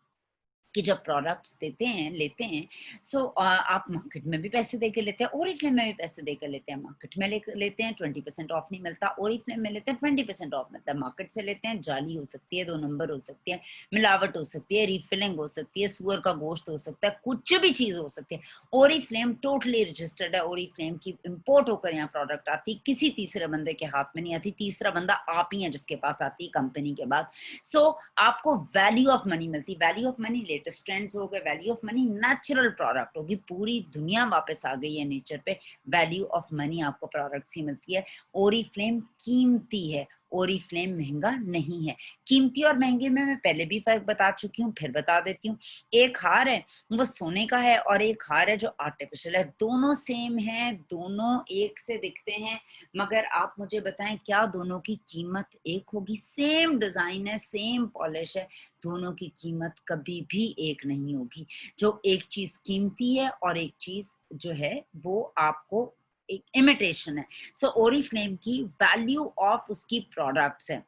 कि जब प्रोडक्ट्स देते हैं लेते हैं सो आप मार्केट में भी पैसे दे के लेते हैं, ओरिफ्लेम में भी पैसे दे के लेते हैं। मार्केट में लेते हैं 20% ऑफ नहीं मिलता, ओरिफ्लेम में लेते हैं 20% ऑफ मिलता है। मार्केट से लेते हैं, जाली हो सकती है, 2 नंबर हो सकती है, मिलावट हो सकती है, रिफिलिंग हो सकती है, सुअर का गोश्त हो सकता है, कुछ भी चीज़ हो सकती है। ओरिफ्लेम टोटली रजिस्टर्ड है। ओरिफ्लेम की इम्पोर्ट होकर यहाँ प्रोडक्ट आती, किसी तीसरे बंदे के हाथ में नहीं आती। तीसरा बंदा आप ही है जिसके पास आती है कंपनी के बाद। सो आपको वैल्यू ऑफ मनी मिलती। Value of money latest trends हो गए, value of money natural product होगी, पूरी दुनिया वापस आ गई है नेचर पे। वैल्यू ऑफ मनी आपको प्रोडक्ट्स ही मिलती है। ओरिफ्लेम कीमती है, ओरिफ्लेम महंगा नहीं है। कीमती और महंगे में मैं पहले भी फर्क बता चुकी हूँ, फिर बता देती हूँ। एक हार है वो सोने का है और एक हार है जो आर्टिफिशियल है। दोनों सेम है, दोनों एक से दिखते हैं, मगर आप मुझे बताएं क्या दोनों की कीमत एक होगी? सेम डिजाइन है, सेम पॉलिश है, दोनों की कीमत कभी भी एक नहीं होगी। जो एक चीज कीमती है और एक चीज जो है वो आपको एक इमिटेशन है। सो ओरिफ्लेम की वैल्यू ऑफ उसकी प्रोडक्ट्स है।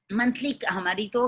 मंथली हमारी तो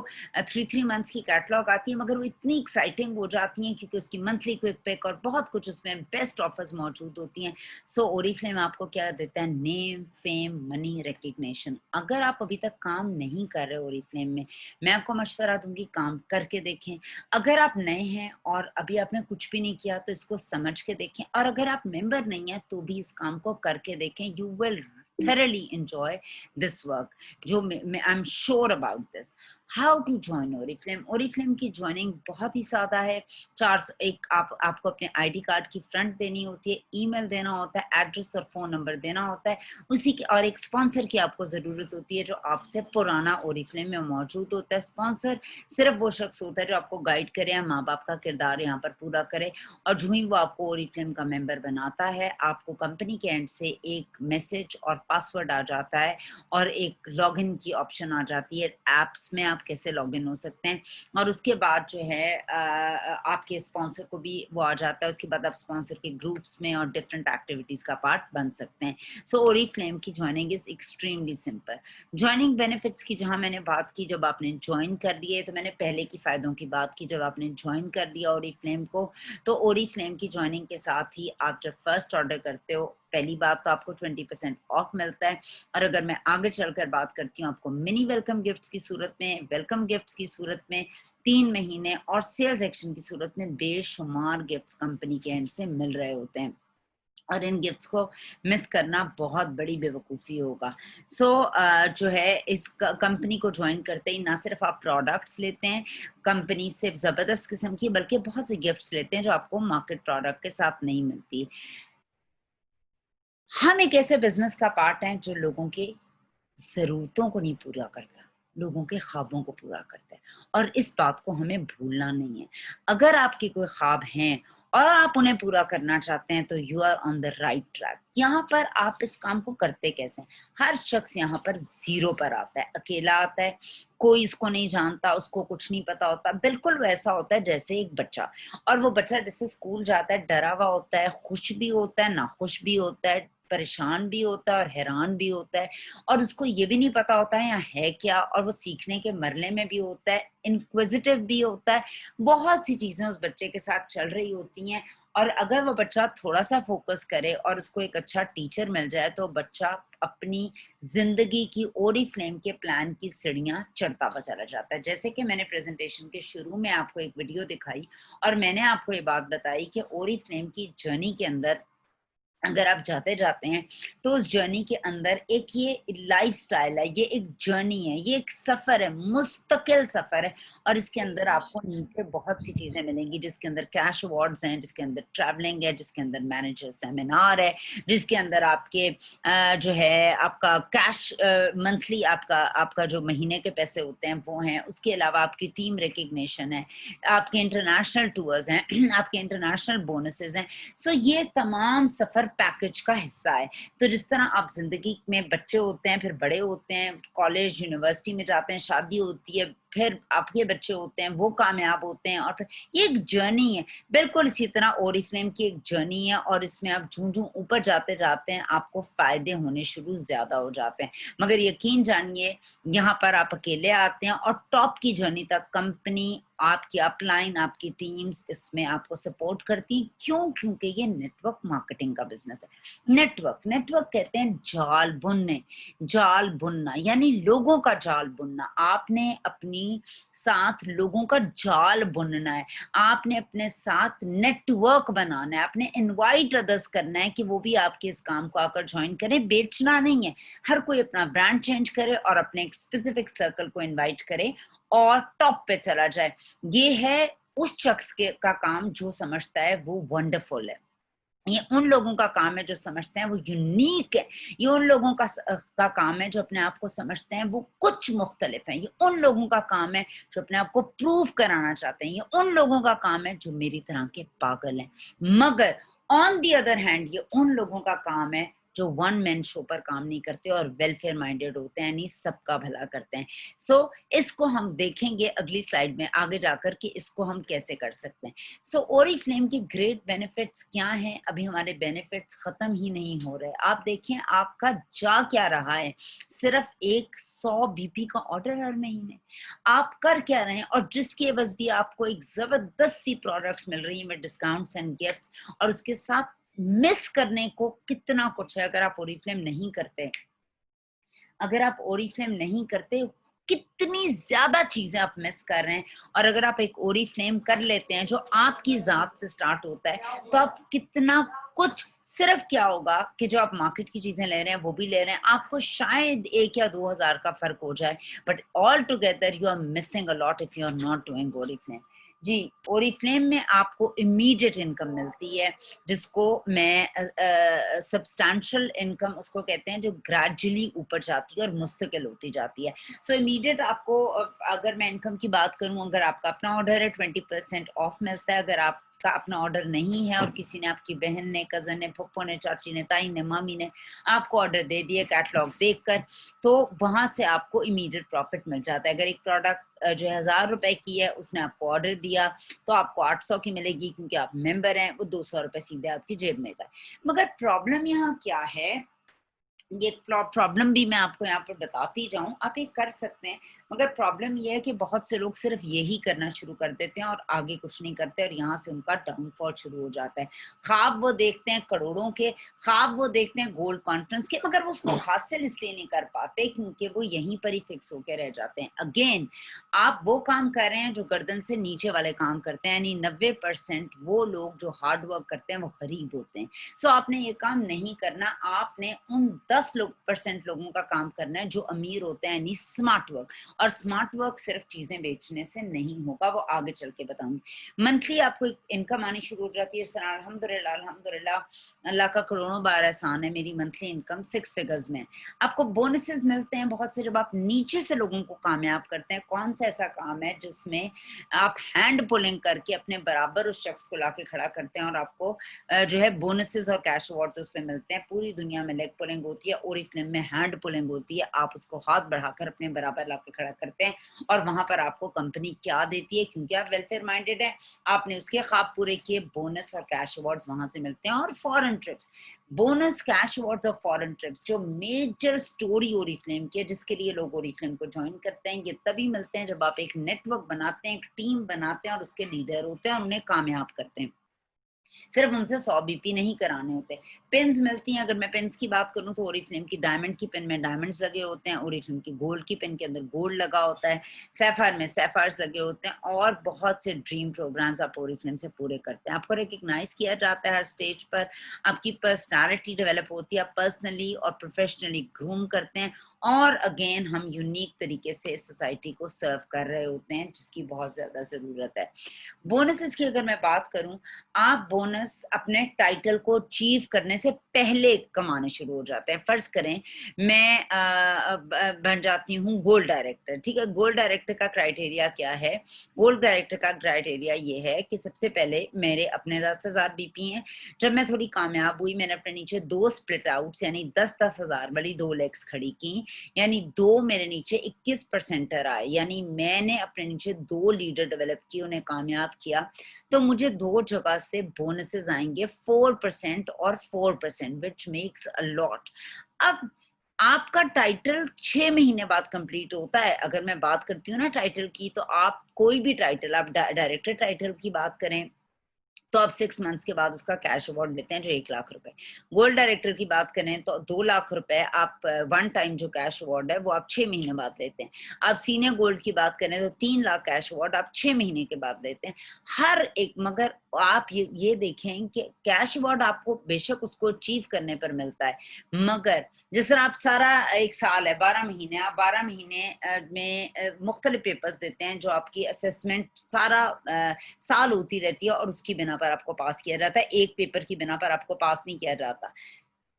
3 मंथ्स की कैटलॉग आती है, मगर वो इतनी एक्साइटिंग हो जाती हैं क्योंकि उसकी मंथली क्विक पिक और बहुत कुछ उसमें बेस्ट ऑफर्स मौजूद होती हैं। सो ओरिफ्लेम आपको क्या देता है? Name, fame, money, recognition. अगर आप अभी तक काम नहीं कर रहे ओरिफ्लेम में, मैं आपको मशवरा दूंगी काम करके देखें। अगर आप नए हैं और अभी आपने कुछ भी नहीं किया तो इसको समझ के देखें, और अगर आप मेंबर नहीं हैं तो भी इस काम को करके देखें। You will thoroughly enjoy this work. जो I am sure about this. How to join Oriflame? Oriflame की ज्वाइनिंग बहुत ही सादा है। 400 एक आपको अपने आईडी कार्ड की फ्रंट देनी होती है, ईमेल देना होता है, एड्रेस और फोन नंबर देना होता है उसी के, और एक स्पॉन्सर की आपको जरूरत होती है जो आपसे पुराना ओरिफ्लेम में मौजूद होता है। स्पॉन्सर सिर्फ वो शख्स होता है जो आपको गाइड करे, माँ बाप का किरदार यहाँ पर पूरा करे, और जो ही वो आपको ओरिफ्लेम का मेंबर बनाता है, आपको कंपनी के एंड से एक मैसेज और पासवर्ड आ जाता है और एक लॉगिन की ऑप्शन आ जाती है। एप्स में आप कैसे लॉगिन हो सकते हैं, और उसके बाद जो है आपके स्पॉन्सर को भी वो आ जाता है। उसके बाद आप स्पॉन्सर के ग्रुप्स में और डिफरेंट एक्टिविटीज का पार्ट बन सकते हैं। सो ओरिफ्लेम की joining is extremely simple. Joining benefits की जहां मैंने बात की, जब आपने ज्वाइन कर लिए, तो मैंने पहले की फायदों की बात की। जब आपने ज्वाइन कर लिया ओरिफ्लेम को, तो ओरिफ्लेम की ज्वाइनिंग के साथ ही आप जब फर्स्ट ऑर्डर करते हो, पहली बात तो आपको 20% ऑफ मिलता है। और अगर मैं आगे चलकर बात करती हूँ, आपको मिनी वेलकम गिफ्ट्स की सूरत में, वेलकम गिफ्ट्स की सूरत में 3 महीने, और सेल्स एक्शन की सूरत में बेशुमार गिफ्ट्स कंपनी के एंड से मिल रहे होते हैं, और इन गिफ्ट्स को मिस करना बहुत बड़ी बेवकूफ़ी होगा। सो जो है इस कंपनी को ज्वाइन करते ही ना सिर्फ आप प्रोडक्ट्स लेते हैं कंपनी से ज़बरदस्त किस्म की, बल्कि बहुत से गिफ्ट्स लेते हैं जो आपको मार्केट प्रोडक्ट के साथ नहीं मिलती। हम एक ऐसे बिजनेस का पार्ट हैं जो लोगों के ज़रूरतों को नहीं पूरा करता, लोगों के ख्वाबों को पूरा करता है, और इस बात को हमें भूलना नहीं है। अगर आपके कोई ख्वाब हैं और आप उन्हें पूरा करना चाहते हैं तो you are on the right track. यहाँ पर आप इस काम को करते कैसे हैं? हर शख्स यहाँ पर ज़ीरो पर आता है, अकेला आता है, कोई इसको नहीं जानता, उसको कुछ नहीं पता होता। बिल्कुल वैसा होता है जैसे एक बच्चा, और वो बच्चा जैसे स्कूल जाता है, डरा हुआ होता है, खुश भी होता है, नाखुश भी होता है, परेशान भी होता है और हैरान भी होता है, और उसको ये भी नहीं पता होता है यहाँ है क्या, और वो सीखने के मरले में भी होता है, इंक्विजिटिव भी होता है। बहुत सी चीजें उस बच्चे के साथ चल रही होती हैं, और अगर वो बच्चा थोड़ा सा फोकस करे और उसको एक अच्छा टीचर मिल जाए तो बच्चा अपनी जिंदगी की ओरिफ्लेम के प्लान की सीढ़ियां चढ़ता हुआ चला जाता है। जैसे कि मैंने प्रेजेंटेशन के शुरू में आपको एक वीडियो दिखाई और मैंने आपको ये बात बताई कि ओरिफ्लेम की जर्नी के अंदर अगर आप जाते जाते हैं तो उस जर्नी के अंदर एक ये लाइफस्टाइल है, ये एक जर्नी है, ये एक सफर है, मुस्तकिल सफर है, और इसके अंदर आपको नीचे बहुत सी चीजें मिलेंगी, जिसके अंदर कैश अवार्ड्स हैं, जिसके अंदर ट्रैवलिंग है, जिसके अंदर मैनेजर सेमिनार है, जिसके अंदर आपके जो है आपका कैश मंथली आपका आपका जो महीने के पैसे होते हैं वो हैं। उसके अलावा आपकी टीम रिकग्निशन है, आपके इंटरनेशनल टूर्स हैं, आपके इंटरनेशनल बोनसेस हैं। सो ये तमाम सफर पैकेज का हिस्सा है। तो जिस तरह आप जिंदगी में बच्चे होते हैं, फिर बड़े होते हैं, कॉलेज यूनिवर्सिटी में जाते हैं, शादी होती है, फिर आपके बच्चे होते हैं, वो कामयाब होते हैं, और फिर ये एक जर्नी है। बिल्कुल इसी तरह ओरिफ्लेम की एक जर्नी है, और इसमें आप जूं जूं ऊपर जाते जाते हैं आपको फायदे होने शुरू ज्यादा हो जाते हैं। मगर यकीन जानिए यहाँ पर आप अकेले आते हैं और टॉप की जर्नी तक कंपनी आपकी अपलाइन, आपकी टीम्स इसमें आपको सपोर्ट करती। क्यों? क्योंकि ये नेटवर्क मार्केटिंग का बिजनेस है। नेटवर्क कहते हैं जाल बुनने, जाल बुनना यानी लोगों का जाल बुनना। आपने अपनी साथ लोगों का जाल बुनना है, आपने अपने साथ नेटवर्क बनाना है, आपने इनवाइट अदर्स करना है कि वो भी आपके इस काम को आकर ज्वाइन करें। बेचना नहीं है, हर कोई अपना ब्रांड चेंज करे और अपने एक स्पेसिफिक सर्कल को इनवाइट करे और टॉप पे चला जाए। ये है उस शख्स का काम जो समझता है वो वंडरफुल है। ये उन लोगों का काम है जो समझते हैं वो यूनिक है। ये उन लोगों का काम है जो अपने आप को समझते हैं वो कुछ मुख्तलिफ है। ये उन लोगों का काम है जो अपने आप को प्रूव कराना चाहते हैं। ये उन लोगों का काम है जो मेरी तरह के पागल हैं। मगर ऑन दी अदर हैंड ये उन लोगों का काम है जो वन मैन शो पर काम नहीं करते और वेलफेयर माइंडेड होते हैं, यानी सबका भला करते हैं। सो इसको हम देखेंगे अगली स्लाइड में आगे जाकर कि इसको हम कैसे कर सकते हैं। सो ओरिफ्लेम के ग्रेट बेनिफिट्स क्या हैं? अभी हमारे बेनिफिट्स खत्म ही नहीं हो रहे। आप देखें आपका जा क्या रहा है, सिर्फ एक 100 बीपी का ऑर्डर हर महीने। आप कर क्या रहे हैं? और जिसके एवज भी आपको एक जबरदस्त सी प्रोडक्ट्स मिल रही है विद डिस्काउंट्स एंड गिफ्ट्स, और उसके साथ मिस करने को कितना कुछ है। अगर आप ओरिफ्लेम नहीं करते, अगर आप ओरिफ्लेम नहीं करते, कितनी ज्यादा चीजें आप मिस कर रहे हैं। और अगर आप एक ओरिफ्लेम कर लेते हैं जो आपकी जात से स्टार्ट होता है, तो आप कितना कुछ, सिर्फ क्या होगा कि जो आप मार्केट की चीजें ले रहे हैं वो भी ले रहे हैं, आपको शायद 1 या 2 हज़ार का फर्क हो जाए, but all together you are missing a lot if you are not doing Oriflame. जी, ओरिफ्लेम में आपको इमीडिएट इनकम मिलती है, जिसको मैं सब्सटैंशियल इनकम उसको कहते हैं, जो ग्रेजुअली ऊपर जाती है और मुस्तकिल होती जाती है। सो इमीडिएट आपको अगर मैं इनकम की बात करूं, अगर आपका अपना ऑर्डर है 20% ऑफ मिलता है। अगर आपका अपना ऑर्डर नहीं है और किसी ने, आपकी बहन ने, कजन ने, पप्पो ने, चाची ने, ताई ने, मामी ने आपको ऑर्डर दे दिया कैटलॉग देखकर, तो वहां से आपको इमीडिएट प्रॉफिट मिल जाता है। अगर एक प्रोडक्ट जो है 1000 रुपए की है, उसने आपको ऑर्डर दिया तो आपको 800 की मिलेगी, क्योंकि आप मेंबर हैं, वो 200 रुपए सीधे आपकी जेब में गए। मगर प्रॉब्लम यहाँ क्या है, ये प्रॉब्लम भी मैं आपको यहाँ पर बताती जाऊं, आप ये कर सकते हैं, मगर प्रॉब्लम ये है कि बहुत से लोग सिर्फ यही करना शुरू कर देते हैं और आगे कुछ नहीं करते, और यहाँ से उनका डाउनफॉल शुरू हो जाता है। ख्वाब वो देखते हैं करोड़ों के, ख्वाब वो देखते हैं गोल्ड कॉन्फ्रेंस के, मगर वो उसको हासिल इसलिए नहीं कर पाते क्योंकि वो यहीं पर ही फिक्स होकर रह जाते हैं। अगेन, आप वो काम कर रहे हैं जो गर्दन से नीचे वाले काम करते हैं, यानी 90% वो लोग जो हार्ड वर्क करते हैं वो गरीब होते हैं। सो आपने ये काम नहीं करना, आपने उन 10% लोगों का काम करना है जो अमीर होते हैं, यानी स्मार्ट वर्क। और स्मार्ट वर्क सिर्फ चीजें बेचने से नहीं होगा, वो आगे चल के बताऊंगी। मंथली आपको इनकम आनी शुरू हो जाती है। सर अल्हम्दुलिल्लाह, अल्हम्दुलिल्लाह, अल्लाह का करोड़ों बार एहसान है, मेरी मंथली इनकम 6 फिगर्स में। आपको बोनसेस मिलते हैं बहुत से जब आप नीचे से लोगों को कामयाब करते हैं। कौन सा ऐसा काम है जिसमें आप हैंड पुलिंग करके अपने बराबर उस शख्स को लाके खड़ा करते हैं और आपको जो है बोनसेस और कैश अवार्ड्स उस पे मिलते हैं। पूरी दुनिया में लेग पुलिंग होती है, ओरिफ्लेम में हैंड पुलिंग होती है। आप उसको हाथ बढ़ाकर अपने बराबर लाके खड़ा करते हैं और वहां पर आपको कंपनी क्या देती है, क्योंकि आप वेलफेयर माइंडेड है, आपने उसके ख्वाब पूरे किए, बोनस और कैश अवार्ड्स वहां से मिलते हैं। और foreign trips, bonus, cash awards और फॉरेन ट्रिप्स जो मेजर स्टोरी ओरिफ्लेम की है, जिसके लिए लोग ओरिफ्लेम को ज्वाइन करते हैं, ये तभी मिलते हैं जब आप एक नेटवर्क बनाते हैं, एक टीम बनाते हैं और उसके लीडर होते हैं और उन्हें कामयाब करते हैं। सिर्फ उनसे 100 बीपी नहीं कराने होते। पिन्स मिलती हैं, अगर मैं पिन्स की बात करूं तो ओरिफ्लेम की डायमंड की पिन में डायमंड्स लगे होते हैं, ओरिफ्लेम की गोल्ड की पिन के अंदर गोल्ड लगा होता है, सैफायर में सैफायर्स लगे होते हैं, और बहुत से ड्रीम प्रोग्राम्स आप ओरिफ्लेम से पूरे करते हैं। आपको रिकग्नाइज किया जाता है हर स्टेज पर, आपकी पर्सनालिटी डेवलप होती है, आप पर्सनली और प्रोफेशनली ग्रूम करते हैं, और अगेन हम यूनिक तरीके से सोसाइटी को सर्व कर रहे होते हैं, जिसकी बहुत ज्यादा जरूरत है। बोनसेस की अगर मैं बात करूं, आप बोनस अपने टाइटल को अचीव करने से पहले कमाने शुरू हो जाते हैं। फर्ज करें मैं बन जाती हूँ गोल्ड डायरेक्टर, ठीक है। गोल्ड डायरेक्टर का क्राइटेरिया क्या है? गोल्ड डायरेक्टर का क्राइटेरिया ये है कि सबसे पहले मेरे अपने 10,000 बीपी हैं। जब मैं थोड़ी कामयाब हुई, मैंने अपने नीचे 2 स्प्लिट आउट्स यानी 10-10 हजार वाली 2 लेग्स खड़ी की, यानी 2 मेरे नीचे 21% आए, यानी मैंने अपने नीचे 2 लीडर डेवलप किए, उन्हें कामयाब किया, तो मुझे 2 जगह से बोनसेस आएंगे 4% और 4%, विच मेक्स अ लॉट। अब आपका टाइटल 6 महीने बाद कंप्लीट होता है। अगर मैं बात करती हूँ ना टाइटल की, तो आप कोई भी टाइटल, आप डायरेक्टर टाइटल की बात करें तो आप 6 मंथ्स के बाद उसका कैश अवार्ड लेते हैं जो 1 लाख रुपए। गोल्ड डायरेक्टर की बात करें तो 2 लाख रुपए आप वन टाइम जो कैश अवार्ड है वो आप 6 महीने बाद लेते हैं। आप सीनियर गोल्ड की बात करें तो 3 लाख कैश अवार्ड आप 6 महीने के बाद लेते हैं। हर एक, मगर आप ये देखें कि कैश अवार्ड आपको बेशक उसको अचीव करने पर मिलता है, मगर जिस तरह आप सारा 1 साल है, 12 महीने, आप 12 महीने में मुख्तलिफ पेपर्स देते हैं जो आपकी असेसमेंट सारा साल होती रहती है और उसकी बिना पर आपको पास किया जाता है। एक पेपर की बिना पर आपको पास नहीं किया जाता।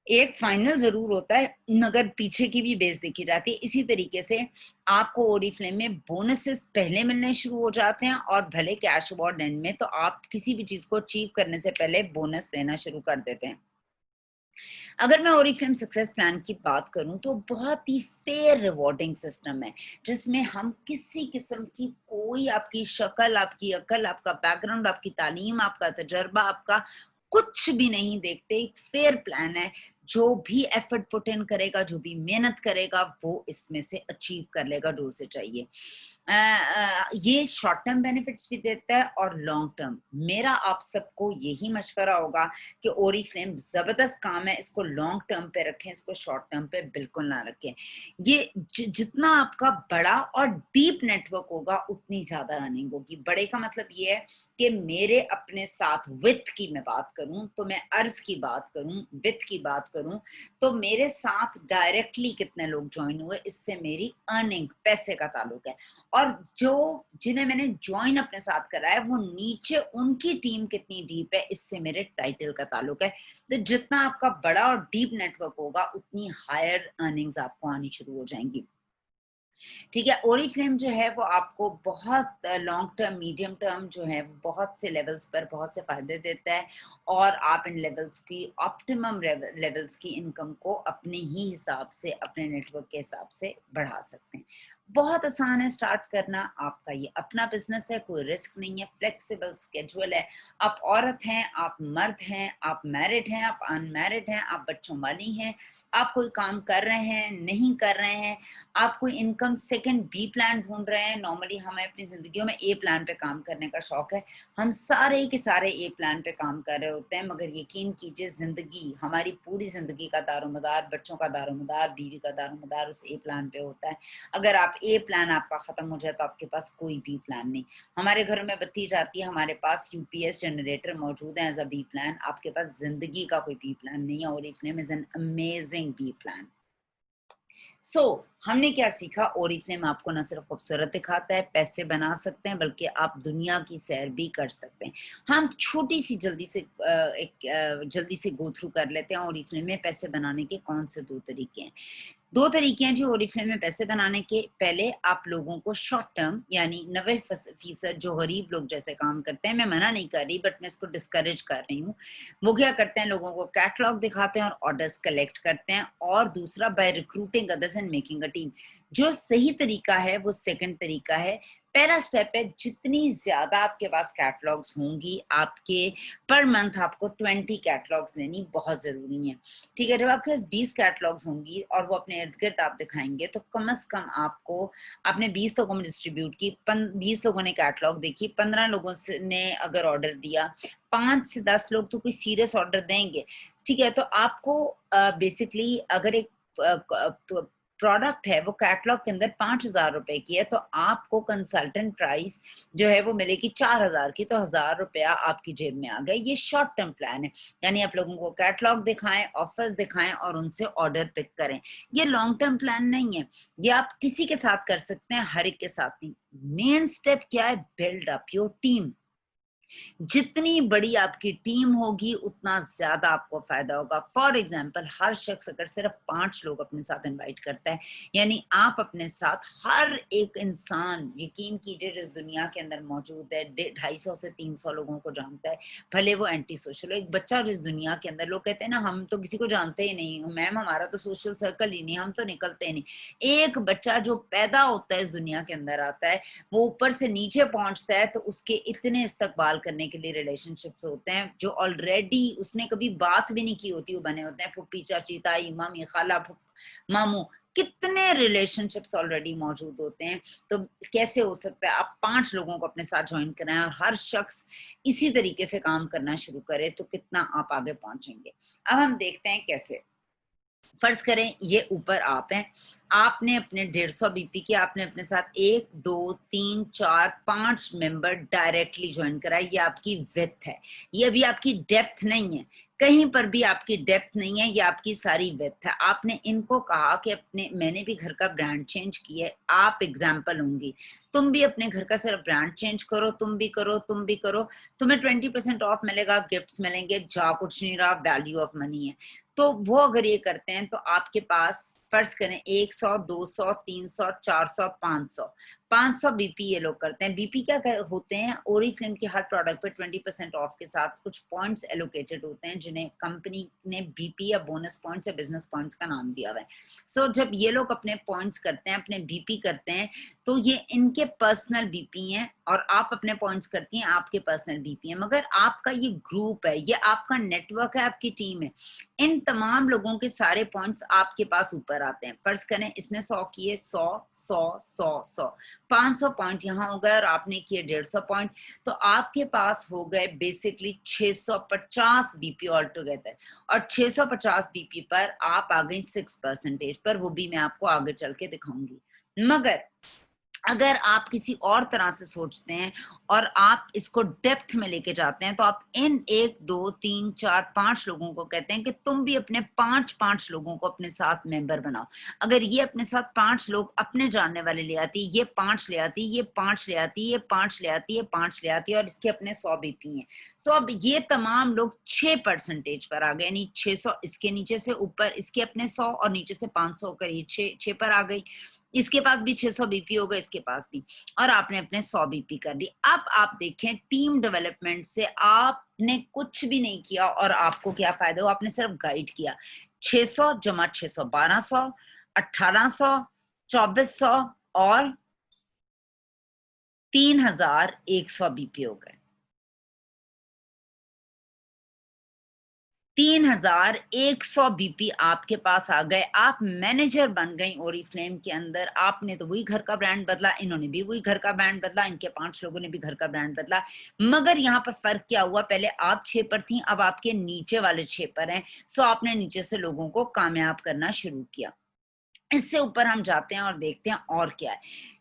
एक फाइनल ज़रूर होता है, मगर पीछे की भी बेस देखी जाती है। इसी तरीके से आपको ओरिफ्लेम में बोनसेस पहले मिलने शुरू हो जाते हैं और भले कैश अवार्ड एंड में, तो आप किसी भी चीज़ को अचीव करने से पहले बोनस लेना शुरू कर देते हैं। अगर मैं ओरिफ्लेम सक्सेस प्लान की बात करूं तो बहुत ही फेयर रिवॉर्डिंग सिस्टम है, जिसमें हम किसी किस्म की कोई आपकी शक्ल, आपकी अकल, आपका बैकग्राउंड, आपकी तालीम, आपका तजर्बा, आपका कुछ भी नहीं देखते। एक फेयर प्लान है। जो भी एफर्ट पुट इन करेगा, जो भी मेहनत करेगा, वो इसमें से अचीव कर लेगा जो उसे चाहिए। ये शॉर्ट टर्म बेनिफिट्स भी देता है और लॉन्ग टर्म। मेरा आप सबको यही मशवरा होगा कि ओरिफ्लेम जबरदस्त काम है, इसको लॉन्ग टर्म पे रखें, इसको शॉर्ट टर्म पे बिल्कुल ना रखें। ये जितना आपका बड़ा और डीप नेटवर्क होगा उतनी ज्यादा अर्निंग होगी। बड़े का मतलब ये है कि मेरे अपने साथ विथ की मैं बात करूं तो, मैं अर्ज की बात करूं, विथ की बात करूं तो मेरे साथ डायरेक्टली कितने लोग ज्वाइन हुए, इससे मेरी अर्निंग, पैसे का ताल्लुक है। और जो जिन्हें मैंने ज्वाइन अपने साथ करा है वो नीचे उनकी टीम कितनी डीप है, इससे मेरे टाइटल का ताल्लुक है। तो जितना आपका बड़ा और डीप नेटवर्क होगा उतनी हायर अर्निंग्स आपको आनी शुरू हो जाएंगी। ठीक है, ओरिफ्लेम जो है वो आपको बहुत लॉन्ग टर्म, मीडियम टर्म जो है बहुत से लेवल्स पर बहुत से फायदे देता है और आप इन लेवल्स की, ऑप्टिमम लेवल्स की इनकम को अपने ही हिसाब से, अपने नेटवर्क के हिसाब से बढ़ा सकते हैं। बहुत आसान है स्टार्ट करना। आपका ये अपना बिजनेस है, कोई रिस्क नहीं है, फ्लेक्सिबल स्केड्यूल है। आप औरत हैं, आप मर्द हैं, आप मैरिड हैं, आप अनमैरिड हैं, आप बच्चों वाली हैं, आप कोई काम कर रहे हैं, नहीं कर रहे हैं, आप कोई इनकम सेकंड बी प्लान ढूंढ रहे हैं। नॉर्मली हमें अपनी जिंदगियों में ए प्लान पे काम करने का शौक है, हम सारे के सारे ए प्लान पे काम कर रहे होते हैं, मगर यकीन कीजिए जिंदगी, हमारी पूरी जिंदगी का दारोमदार, बच्चों का दारोमदार, बीवी का दारोमदार उस ए प्लान पे होता है। अगर आप ए प्लान आपका खत्म हो जाए तो आपके पास कोई बी प्लान नहीं। हमारे घरों में बत्ती जाती है, हमारे पास यूपीएस जनरेटर मौजूद है एज अ बी प्लान, आपके पास जिंदगी का कोई बी प्लान नहीं है, और Oriflame is an amazing B plan. हमने क्या सीखा? ओरिफ्लेम आपको न सिर्फ खूबसूरत दिखाता है, पैसे बना सकते हैं, बल्कि आप दुनिया की सैर भी कर सकते हैं। हम छोटी सी जल्दी से गो थ्रू कर लेते हैं ओरिफ्लेम में पैसे बनाने के कौन से 2 तरीके हैं। 2 तरीके हैं जी ओरिफ्लेम में पैसे बनाने के। पहले आप लोगों को शॉर्ट टर्म, यानी 90% जो गरीब लोग जैसे काम करते हैं, मैं मना नहीं कर रही बट मैं इसको डिस्करेज कर रही हूँ, वो क्या करते हैं, लोगों को कैटलॉग दिखाते हैं और ऑर्डर्स कलेक्ट करते हैं। और दूसरा, by recruiting others and making a team. जो सही तरीका है वो सेकंड तरीका है। पहला स्टेप है, जितनी ज्यादा आपके पास कैटलॉग्स होंगी, आपके पर मंथ आपको 20 कैटलॉग्स लेनी बहुत जरूरी है। ठीक है, जब आपके पास 20 कैटलॉग्स होंगी और वो अपने इर्द गिर्द आप दिखाएंगे, तो कम से कम आपको, आपने 20 लोगों में डिस्ट्रीब्यूट की, 20 लोगों ने कैटलॉग देखी, 15 लोगों ने अगर ऑर्डर दिया, 5 से 10 लोग तो कोई सीरियस ऑर्डर देंगे। ठीक है, तो आपको बेसिकली अगर एक प्रोडक्ट है वो कैटलॉग के अंदर 5,000 रुपए की है, तो आपको कंसल्टेंट प्राइस जो है वो मिलेगी 4,000 की, तो 1,000 रुपया आपकी जेब में आ गया। ये शॉर्ट टर्म प्लान है, यानी आप लोगों को कैटलॉग दिखाएं, ऑफर्स दिखाएं और उनसे ऑर्डर पिक करें। ये लॉन्ग टर्म प्लान नहीं है, ये आप किसी के साथ कर सकते हैं, हर एक के साथ नहीं। मेन स्टेप क्या है? Build up your team. जितनी बड़ी आपकी टीम होगी उतना ज्यादा आपको फायदा होगा। फॉर एग्जाम्पल, हर शख्स अगर सिर्फ 5 लोग अपने साथ इनवाइट करता है, यानी आप अपने साथ हर एक इंसान, यकीन कीजिए जिस दुनिया के अंदर मौजूद है, 250 से 300 लोगों को जानता है, भले वो एंटी सोशल हो। एक बच्चा जिस दुनिया के अंदर, लोग कहते हैं ना हम तो किसी को जानते ही नहीं, मैम हमारा तो सोशल सर्कल ही नहीं, हम तो निकलते ही नहीं। एक बच्चा जो पैदा होता है इस दुनिया के अंदर आता है, वो ऊपर से नीचे पहुंचता है तो उसके इतने इस्तकबाल करने के लिए रिलेशनशिप्स होते हैं, जो ऑलरेडी उसने कभी बात भी नहीं की होती, वो बने होते हैं। फुप्पी, चाची, ताई, मामी, खाला, मामू, कितने रिलेशनशिप्स ऑलरेडी मौजूद होते हैं। तो कैसे हो सकता है आप 5 लोगों को अपने साथ ज्वाइन कराएं और हर शख्स इसी तरीके से काम करना शुरू करे, तो कितना आप आगे पहुंचेंगे। अब हम देखते हैं कैसे। फर्ज करें ये ऊपर आप हैं, आपने अपने 150 बीपी के आपने अपने साथ 1 2 3 4 5 मेंबर डायरेक्टली ज्वाइन कराए। ये आपकी विड्थ है, ये अभी आपकी डेप्थ नहीं है, कहीं पर भी आपकी डेप्थ नहीं है, ये आपकी सारी विड्थ है। आपने इनको कहा कि अपने, मैंने भी घर का ब्रांड चेंज किया है, आप एग्जाम्पल होंगी, तुम भी अपने घर का सिर्फ ब्रांड चेंज करो, तुम भी करो, तुम भी करो, तुम्हें 20% ऑफ मिलेगा, गिफ्ट्स मिलेंगे, जा कुछ नहीं रहा, वैल्यू ऑफ मनी है। तो वो अगर ये करते हैं तो आपके पास फर्ज करें 100 200 300 400 500 बीपी ये लोग करते हैं। बीपी क्या होते हैं, ओरिफ्लेम की हर प्रोडक्ट पे 20% ऑफ के साथ कुछ पॉइंट्स एलोकेटेड होते हैं, जिन्हें कंपनी ने बीपी या बोनस पॉइंट्स या बिजनेस पॉइंट्स का नाम दिया हुआ है। सो जब ये लोग अपने पॉइंट्स करते हैं, अपने बीपी करते हैं, तो ये इनके पर्सनल बीपी हैं और आप अपने पॉइंट्स करती हैं, आपके पर्सनल बीपी हैं। मगर आपका ये ग्रुप है, ये आपका नेटवर्क है, आपकी टीम है, इन तमाम लोगों के सारे पॉइंट्स आपके पास ऊपर आते हैं। फर्ज करें इसने 100 किए, 100 100 100 100 500 पॉइंट यहाँ हो गए और आपने किए 150 पॉइंट, तो आपके पास हो गए बेसिकली 650 बीपी ऑल टुगेदर। और 650 बीपी पर आप आ गई 6% पर, वो भी मैं आपको आगे चल के दिखाऊंगी। मगर अगर आप किसी और तरह से सोचते हैं और आप इसको डेप्थ में लेके जाते हैं, तो आप इन 1 2 3 4 5 लोगों को कहते हैं कि तुम भी अपने 5 लोगों को अपने साथ मेंबर बनाओ। अगर ये अपने साथ 5 लोग अपने जानने वाले ले आती, ये 5 ले आती, ये 5 ले आती, ये 5 ले आती, ये 5 ले आती, और इसके अपने 100 बीपी हैं। सो अब ये तमाम लोग 6% पर आ गए, यानी 600, इसके नीचे से ऊपर इसके अपने 100 और नीचे से 500 होकर ये 6 पर आ गई। इसके पास भी 600 बीपी होगा, इसके पास भी, और आपने अपने 100 बीपी कर दी। अब आप देखें, टीम डेवलपमेंट से आपने कुछ भी नहीं किया और आपको क्या फायदा हो, आपने सिर्फ गाइड किया। 600 जमा 600 1200, 1800, 2400 और 3100 बीपी हो गए। 3100 बीपी आपके पास आ गए, आप मैनेजर बन गई ओरिफ्लेम के अंदर। आपने तो वही घर का ब्रांड बदला, इन्होंने भी वही घर का ब्रांड बदला, इनके 5 लोगों ने भी घर का ब्रांड बदला। मगर यहाँ पर फर्क क्या हुआ, पहले आप 6 पर थी, अब आपके नीचे वाले 6 पर हैं। सो आपने नीचे से लोगों को कामयाब करना शुरू किया। इससे ऊपर हम जाते हैं और देखते हैं और क्या है।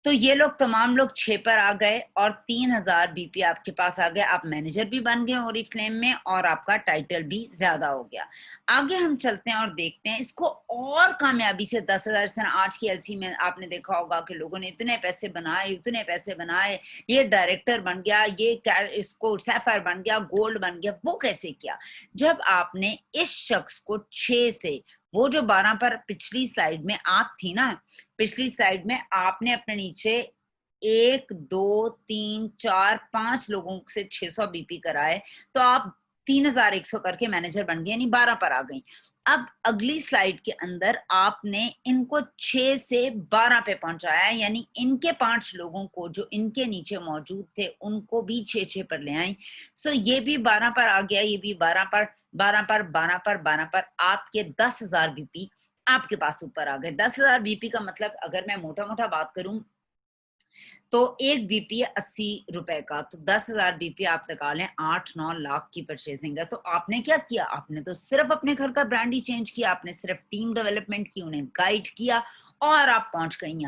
तो ये लोग तमाम लोग 6 पर आ गए और 3000 बीपी आपके पास आ गए, आप मैनेजर भी बन गए ओरिफ्लेम में और आपका टाइटल भी ज्यादा हो गया। आगे हम चलते हैं और देखते हैं इसको और कामयाबी से 10,000 से। आज की एलसी में आपने देखा होगा कि लोगों ने इतने पैसे बनाए, उतने पैसे बनाए, ये डायरेक्टर बन गया, ये इसको सैफायर बन गया, गोल्ड बन गया। वो कैसे किया, जब आपने इस शख्स को 6 से, वो जो 12 पर पिछली स्लाइड में आप थी ना, पिछली स्लाइड में आपने अपने नीचे 1 2 3 4 5 लोगों से 600 बीपी कराए, तो आप 3100 करके मैनेजर बन गए, यानी 12 पर आ गई। अब अगली स्लाइड के अंदर आपने इनको 6 से 12 पे पहुंचाया, यानी इनके 5 लोगों को जो इनके नीचे मौजूद थे उनको भी 6 पर ले आई। सो ये भी 12 पर आ गया, ये भी 12 पर, 12 पर, 12 पर, 12 पर, आपके 10,000 बीपी आपके पास ऊपर आ गए। 10,000 बीपी का मतलब, अगर मैं मोटा मोटा बात करूं, तो एक बीपी है 80 रुपए का, तो 10,000 बीपी आप लगा लें 8-9 लाख की परचेसिंग है। तो आपने क्या किया, आपने तो सिर्फ अपने घर का ब्रांड ही चेंज किया, आपने सिर्फ टीम डेवलपमेंट की, उन्हें गाइड किया और आप पहुंच गई।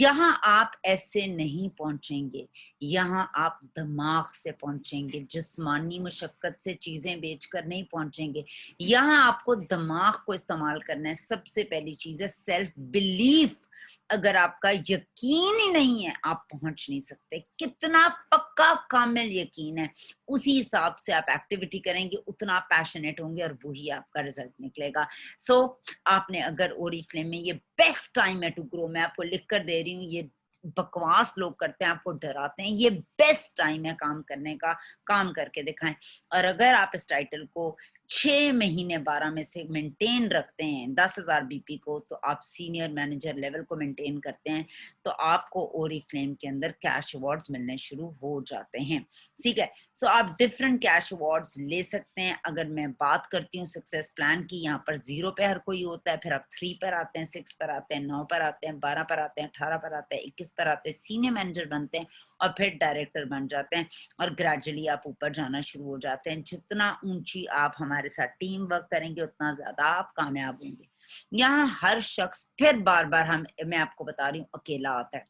यहाँ आप ऐसे नहीं पहुंचेंगे, यहाँ आप दिमाग से पहुंचेंगे, जिस्मानी मुशक्कत से चीजें बेचकर नहीं पहुंचेंगे। यहाँ आपको दिमाग को इस्तेमाल करना है। सबसे पहली चीज है सेल्फ बिलीफ। अगर आपका यकीन ही नहीं है, आप पहुंच नहीं सकते। कितना पक्का कामिल यकीन है, उसी हिसाब से आप एक्टिविटी करेंगे, उतना पैशनेट होंगे और वही आपका रिजल्ट निकलेगा। सो आपने अगर ओरिफ्लेम में, ये बेस्ट टाइम है टू ग्रो, मैं आपको लिख कर दे रही हूँ, ये बकवास लोग करते हैं, आपको डराते हैं, ये बेस्ट टाइम है काम करने का, काम करके दिखाएं। और अगर आप इस टाइटल को 6 महीने 12 में से मेंटेन रखते हैं 10,000 बीपी को, तो आप सीनियर मैनेजर लेवल को मेंटेन करते हैं, तो आपको ओरिफ्लेम के अंदर कैश अवार्ड्स मिलने शुरू हो जाते हैं। ठीक है, सो आप डिफरेंट कैश अवार्ड्स ले सकते हैं। अगर मैं बात करती हूँ सक्सेस प्लान की, यहाँ पर 0 पे हर कोई होता है, फिर आप 3 पर आते हैं, 6 पर आते हैं, 9 पर आते हैं, 12 पर आते हैं, 18 पर आते हैं, 21 पर आते हैं, सीनियर मैनेजर बनते हैं और फिर डायरेक्टर बन जाते हैं और ग्रेजुअली आप ऊपर जाना शुरू हो जाते हैं। जितना ऊंची आप हमारे साथ टीम वर्क करेंगे उतना ज्यादा आप कामयाब होंगे। यहाँ हर शख्स, फिर बार बार मैं आपको बता रही हूँ, अकेला आता है,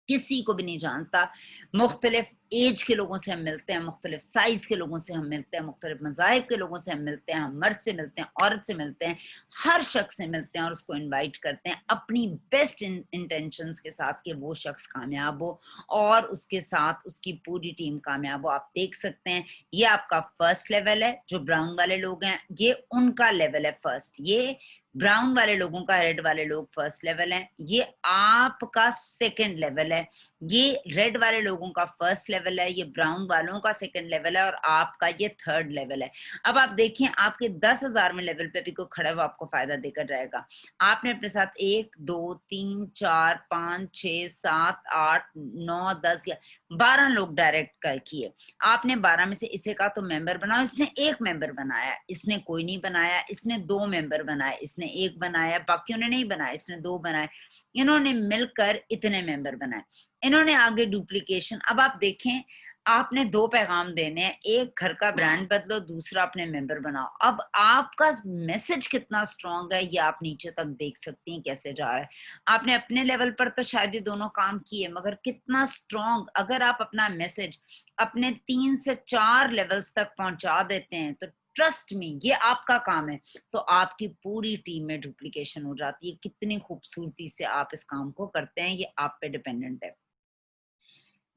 किसी को भी नहीं जानता। मुख्तलिफ एज के लोगों से हम मिलते हैं, मुख्तलिफ साइज के लोगों से हम मिलते हैं, मुख्तलिफ मज़ाहिब के लोगों से हम मिलते हैं, हम मर्द से मिलते हैं, औरत से मिलते हैं, हर शख्स से मिलते हैं और उसको इनवाइट करते हैं अपनी बेस्ट इंटेंशंस के साथ कि वो शख्स कामयाब हो और उसके साथ उसकी पूरी टीम कामयाब हो। आप देख सकते हैं ये आपका फर्स्ट लेवल है, जो ब्राउन वाले लोग हैं ये उनका लेवल है फर्स्ट, ये ब्राउन वाले लोगों का, रेड वाले लोग फर्स्ट लेवल है, ये आपका सेकंड लेवल है, ये रेड वाले लोगों का फर्स्ट लेवल है, ये ब्राउन वालों का सेकंड लेवल है और आपका ये थर्ड लेवल है। अब आप देखें आपके 10,000 में लेवल पे भी कोई खड़ा हुआ आपको फायदा देकर जाएगा। आपने अपने साथ 1 2 3 4 5 6 7 8 9 10 12 लोग डायरेक्ट किए। आपने 12 में से इसे कहा तो मेंबर बनाओ, इसने 1 मेंबर बनाया, इसने कोई नहीं बनाया, इसने 2 मेंबर बनाए, इसने 1 बनाया, बाकियों ने नहीं बनाया, इसने 2 बनाए, इन्होंने मिलकर इतने मेंबर बनाए। इन्होंने आगे डुप्लीकेशन। अब आप देखें आपने 2 पैगाम देने हैं, एक घर का ब्रांड बदलो, दूसरा अपने मेंबर बनाओ। अब आपका मैसेज कितना स्ट्रांग है ये आप नीचे तक देख सकती हैं कैसे जा रहा है। आपने अपने लेवल पर तो शायद ये दोनों काम किए, मगर कितना स्ट्रांग, अगर आप अपना मैसेज अपने 3 से 4 लेवल्स तक पहुंचा देते हैं तो ट्रस्ट मी ये आपका काम है, तो आपकी पूरी टीम में डुप्लीकेशन हो जाती है। कितनी खूबसूरती से आप इस काम को करते हैं ये आप पे डिपेंडेंट है।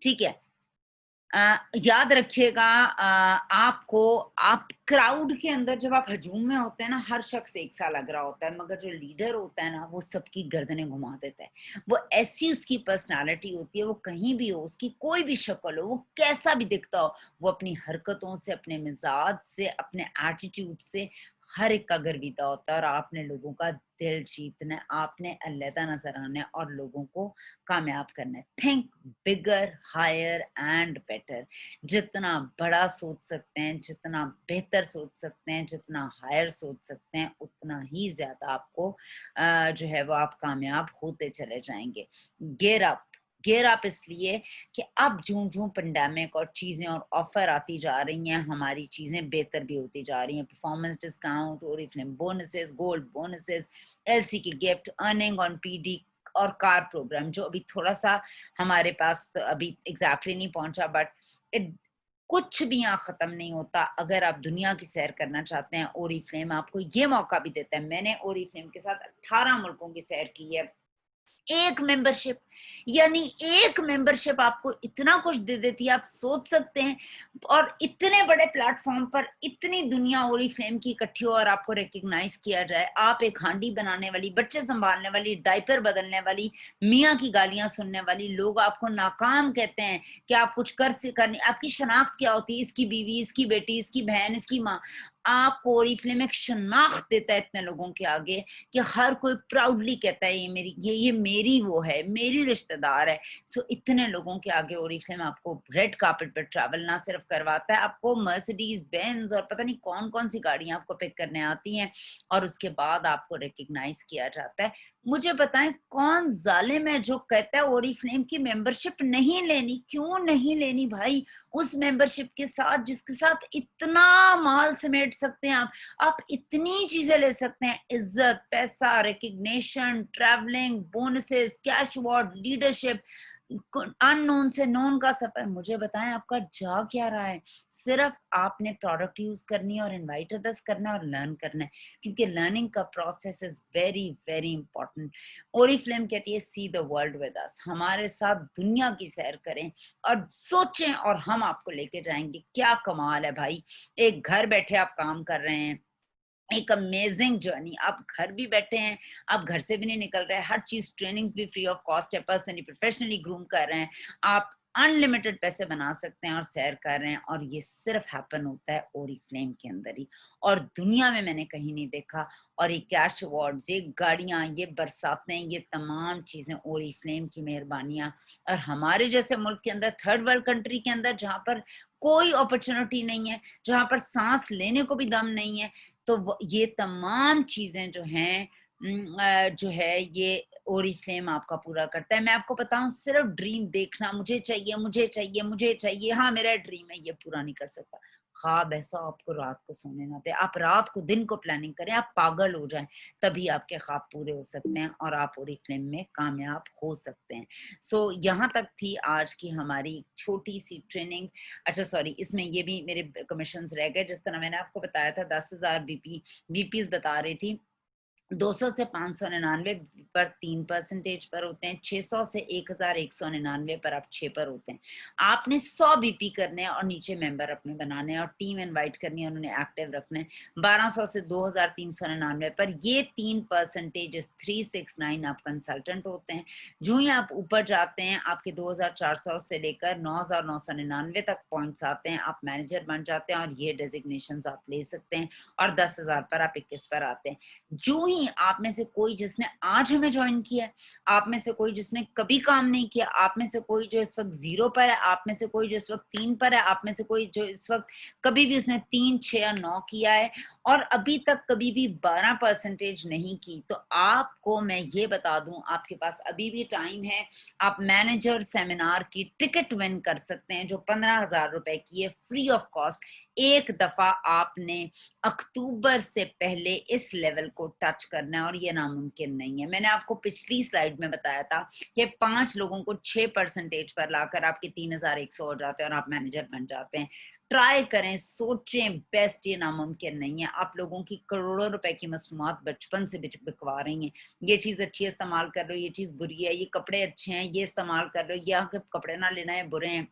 ठीक है, याद रखिएगा, आपको, आप क्राउड के अंदर जब आप हजूम में होते हैं ना, हर शख्स एक सा लग रहा होता है, मगर जो लीडर होता है ना वो सबकी गर्दनें घुमा देता है। वो ऐसी उसकी पर्सनालिटी होती है, वो कहीं भी हो, उसकी कोई भी शक्ल हो, वो कैसा भी दिखता हो, वो अपनी हरकतों से, अपने मिजाज से, अपने एटीट्यूड से हर एक का गर्विदा होता है। और आपने लोगों का दिल जीतना है, आपने अलहदा नजर आना है और लोगों को कामयाब करना है। Think bigger, higher and better. जितना बड़ा सोच सकते हैं, जितना बेहतर सोच सकते हैं, जितना हायर सोच सकते हैं, उतना ही ज्यादा आपको जो है वो आप कामयाब होते चले जाएंगे। गियर अप इसलिए कि अब जूं जूं पेंडेमिक और चीजें और ऑफर आती जा रही हैं, हमारी चीजें बेहतर भी होती जा रही हैं। Performance discount, Oriflame bonuses, gold bonuses, LC की गिफ्ट, अर्निंग ऑन पीडी और कार प्रोग्राम, जो अभी थोड़ा सा हमारे पास तो अभी एग्जैक्टली नहीं पहुंचा, बट इट कुछ भी यहाँ खत्म नहीं होता। अगर आप दुनिया की सैर करना चाहते हैं, ओरिफ्लेम आपको ये मौका भी देता है। मैंने ओरिफ्लेम के साथ 18 मुल्कों की सैर की है। एक मेंबरशिप, यानी एक मेंबरशिप आपको इतना कुछ दे देती है, आप सोच सकते हैं। और इतने बड़े प्लेटफॉर्म पर इतनी दुनिया ओरिफ्लेम की इकट्ठी हो और आपको रिकग्नाइज किया जाए। आप एक हांडी बनाने वाली, बच्चे संभालने वाली, डायपर बदलने वाली, मियाँ की गालियां सुनने वाली, लोग आपको नाकाम कहते हैं कि आप कुछ करनी, आपकी शनाख्त क्या होती है, इसकी बीवी, इसकी बेटी, इसकी बहन, इसकी माँ। आपको ओरिफ्लेम एक शनाख्त देता है इतने लोगों के आगे कि हर कोई प्राउडली कहता है ये मेरी वो है, मेरी रिश्तेदार है। सो इतने लोगों के आगे ओरिफ्लेम आपको रेड कार्पेट पर ट्रैवल ना सिर्फ करवाता है, आपको मर्सिडीज बेंज और पता नहीं कौन कौन सी गाड़ियां आपको पिक करने आती हैं और उसके बाद आपको रिकग्नाइज किया जाता है। मुझे बताएं कौन जालिम है जो कहता है ओरिफ्लेम की मेंबरशिप नहीं लेनी? क्यों नहीं लेनी भाई? उस मेंबरशिप के साथ जिसके साथ इतना माल समेट सकते हैं आप इतनी चीजें ले सकते हैं, इज्जत, पैसा, recognition, travelling, bonuses, cash award, leadership, unknown से नोन का सफर। मुझे बताएं आपका जा क्या रहा है? सिर्फ आपने प्रोडक्ट यूज करनी है और इनवाइट अदर्स करना है और लर्न करना है, क्योंकि लर्निंग का process is very very important. Oriflame कहती है see the world with us, हमारे साथ दुनिया की सैर करें और सोचें और हम आपको लेके जाएंगे। क्या कमाल है भाई, एक घर बैठे आप काम कर रहे हैं, एक अमेजिंग जर्नी। आप घर भी बैठे हैं, आप घर से भी नहीं निकल रहे हैं, हर चीज ट्रेनिंग्स भी फ्री ऑफ कॉस्ट है, पर्सनली प्रोफेशनली ग्रूम कर रहे हैं, आप अनलिमिटेड पैसे बना सकते हैं और सैर कर रहे हैं, और ये सिर्फ हैपन होता है ओरीफ्लेम के अंदर ही, और दुनिया में मैंने कहीं नहीं देखा। और ये कैश अवार्ड्स, ये गाड़ियां, ये बरसातें, ये तमाम चीजें ओरीफ्लेम की मेहरबानियां। और हमारे जैसे मुल्क के अंदर, थर्ड वर्ल्ड कंट्री के अंदर, जहाँ पर कोई अपॉर्चुनिटी नहीं है, जहाँ पर सांस लेने को भी दम नहीं है, तो ये तमाम चीजें जो हैं जो है ये ओरीफ्लेम आपका पूरा करता है। मैं आपको बताऊं, सिर्फ ड्रीम देखना, मुझे चाहिए मुझे चाहिए मुझे चाहिए, हाँ मेरा ड्रीम है, ये पूरा नहीं कर सकता। ख्वाब ऐसा आपको रात को सोने ना दे, आप रात को दिन को प्लानिंग करें, आप पागल हो जाएं, तभी आपके ख्वाब पूरे हो सकते हैं और आप ओरीफ्लेम में कामयाब हो सकते हैं। सो यहाँ तक थी आज की हमारी छोटी सी ट्रेनिंग। अच्छा सॉरी, इसमें ये भी मेरे कमीशन रह गए। जिस तरह मैंने आपको बताया था 10,000 बीपीज बता रही थी, 200 से 599 पर 3% पर होते हैं, 600 से 1199 पर आप 6 पर होते हैं। आपने 100 बीपी करने हैं और नीचे मेंबर अपने बनाने हैं और टीम इनवाइट करनी है, उन्हें एक्टिव रखना है। 1200 से 2399 पर ये 3% 369 आप कंसल्टेंट होते हैं। जो ही आप ऊपर जाते हैं, आपके 2400 से लेकर 9999 तक पॉइंट्स आते हैं, आप मैनेजर बन जाते हैं और ये डेजिग्नेशन आप ले सकते हैं, और 10,000 पर आप 21 पर आते हैं। जो ही आप में से कोई जिसने आज हमें ज्वाइन किया है, आप में से कोई जिसने कभी काम नहीं किया, आप में से कोई जो इस वक्त 0 पर है, आप में से कोई जो इस वक्त 3 पर है, आप में से कोई जो इस वक्त कभी भी उसने 3, 6 या 9 किया है और अभी तक कभी भी 12% नहीं की, तो आपको मैं ये बता दूं, आपके पास अभी भी टाइम है। आप मैनेजर सेमिनार की टिकट विन कर सकते हैं, जो 15,000 रुपए की है, फ्री ऑफ कॉस्ट। एक दफा आपने अक्टूबर से पहले इस लेवल को टच करना है और ये नामुमकिन नहीं है। मैंने आपको पिछली स्लाइड में बताया था कि 5 लोगों को 6% पर लाकर आपके 3,100 हो जाते हैं और आप मैनेजर बन जाते हैं। ट्राई करें, सोचें, बेस्ट, ये नामुमकिन नहीं है। आप लोगों की करोड़ों रुपए की मसनूआत बचपन से बिकवा रही हैं। ये चीज अच्छी है, इस्तेमाल कर रहे हो, ये चीज बुरी है, ये कपड़े अच्छे हैं, ये इस्तेमाल कर रहे हो, ये आपके कपड़े ना लेना है, बुरे हैं,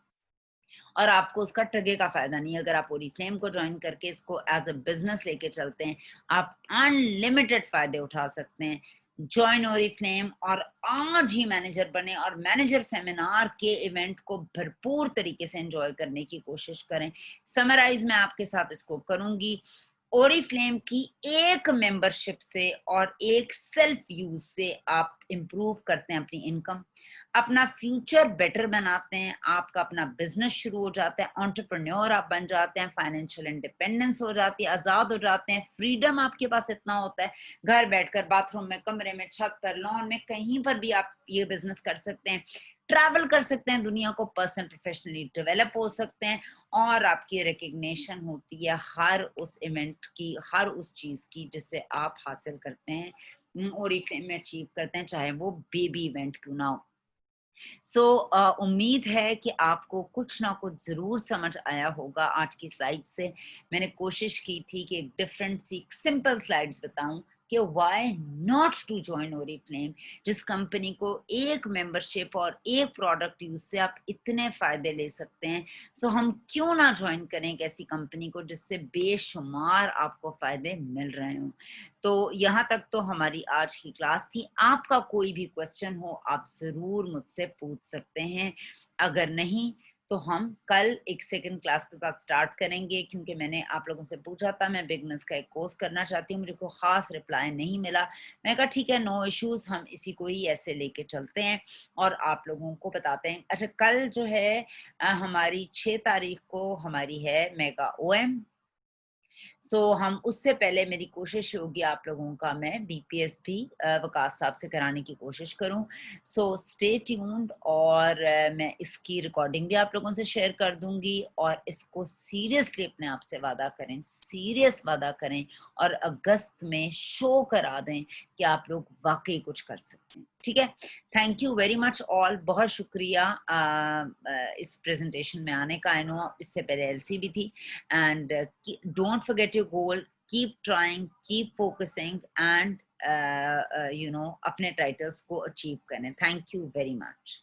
और आपको उसका टगे का फायदा नहीं है। अगर आप ओरीफ्लेम को ज्वाइन करके इसको एज अ बिजनेस लेके चलते हैं, आप अनलिमिटेड फायदे उठा सकते हैं। ज्वाइन ओरीफ्लेम और आज ही मैनेजर बने और मैनेजर सेमिनार के इवेंट को भरपूर तरीके से एंजॉय करने की कोशिश करें। समराइज मैं आपके साथ इसको करूंगी। ओरीफ्लेम की एक मेंबरशिप से और एक सेल्फ यूज से आप इंप्रूव करते हैं अपनी इनकम, अपना फ्यूचर बेटर बनाते हैं, आपका अपना बिजनेस शुरू हो जाता है, एंटरप्रेन्योर आप बन जाते हैं, फाइनेंशियल इंडिपेंडेंस हो जाती है, आजाद हो जाते हैं, फ्रीडम आपके पास इतना होता है, घर बैठकर बाथरूम में, कमरे में, छत पर, लॉन में, कहीं पर भी आप ये बिजनेस कर सकते हैं, ट्रैवल कर सकते हैं दुनिया को, पर्सनल प्रोफेशनली डेवलप हो सकते हैं, और आपकी रिकग्निशन होती है हर उस इवेंट की, हर उस चीज की जिससे आप हासिल करते हैं, ओरीफ्लेम में अचीव करते हैं, चाहे वो बेबी इवेंट क्यों ना हो। सो उम्मीद है कि आपको कुछ ना कुछ ज़रूर समझ आया होगा आज की स्लाइड से। मैंने कोशिश की थी कि एक डिफरेंट सी सिंपल स्लाइड्स बताऊं कि why not to join Oriflame, जिस कंपनी को एक मेंबरशिप और एक प्रोडक्ट यूज से आप इतने फायदे ले सकते हैं। सो हम क्यों ना ज्वाइन करें एक ऐसी कंपनी को जिससे बेशुमार आपको फायदे मिल रहे हों। तो यहाँ तक तो हमारी आज की क्लास थी। आपका कोई भी क्वेश्चन हो आप जरूर मुझसे पूछ सकते हैं, अगर नहीं तो हम कल एक सेकंड क्लास के साथ स्टार्ट करेंगे, क्योंकि मैंने आप लोगों से पूछा था मैं बिगनर्स का एक कोर्स करना चाहती हूँ, मुझे कोई खास रिप्लाई नहीं मिला। मैं कहा ठीक है, नो इश्यूज, हम इसी को ही ऐसे लेके चलते हैं और आप लोगों को बताते हैं। अच्छा, कल जो है हमारी 6 तारीख को हमारी है मेगा OM। हम उससे पहले मेरी कोशिश होगी आप लोगों का मैं बीपीएस भी वकास साहब से कराने की कोशिश करूं। स्टे ट्यून्ड, और मैं इसकी रिकॉर्डिंग भी आप लोगों से शेयर कर दूंगी, और इसको सीरियसली अपने आप से वादा करें, सीरियस वादा करें, और अगस्त में शो करा दें कि आप लोग वाकई कुछ कर सकते हैं। ठीक है, thank you very much all, बहुत शुक्रिया इस प्रेजेंटेशन में आने का। आई नो इससे पहले एलसी भी थी, and don't forget your goal, keep trying, keep focusing, and अपने titles को achieve करें. Thank you very much.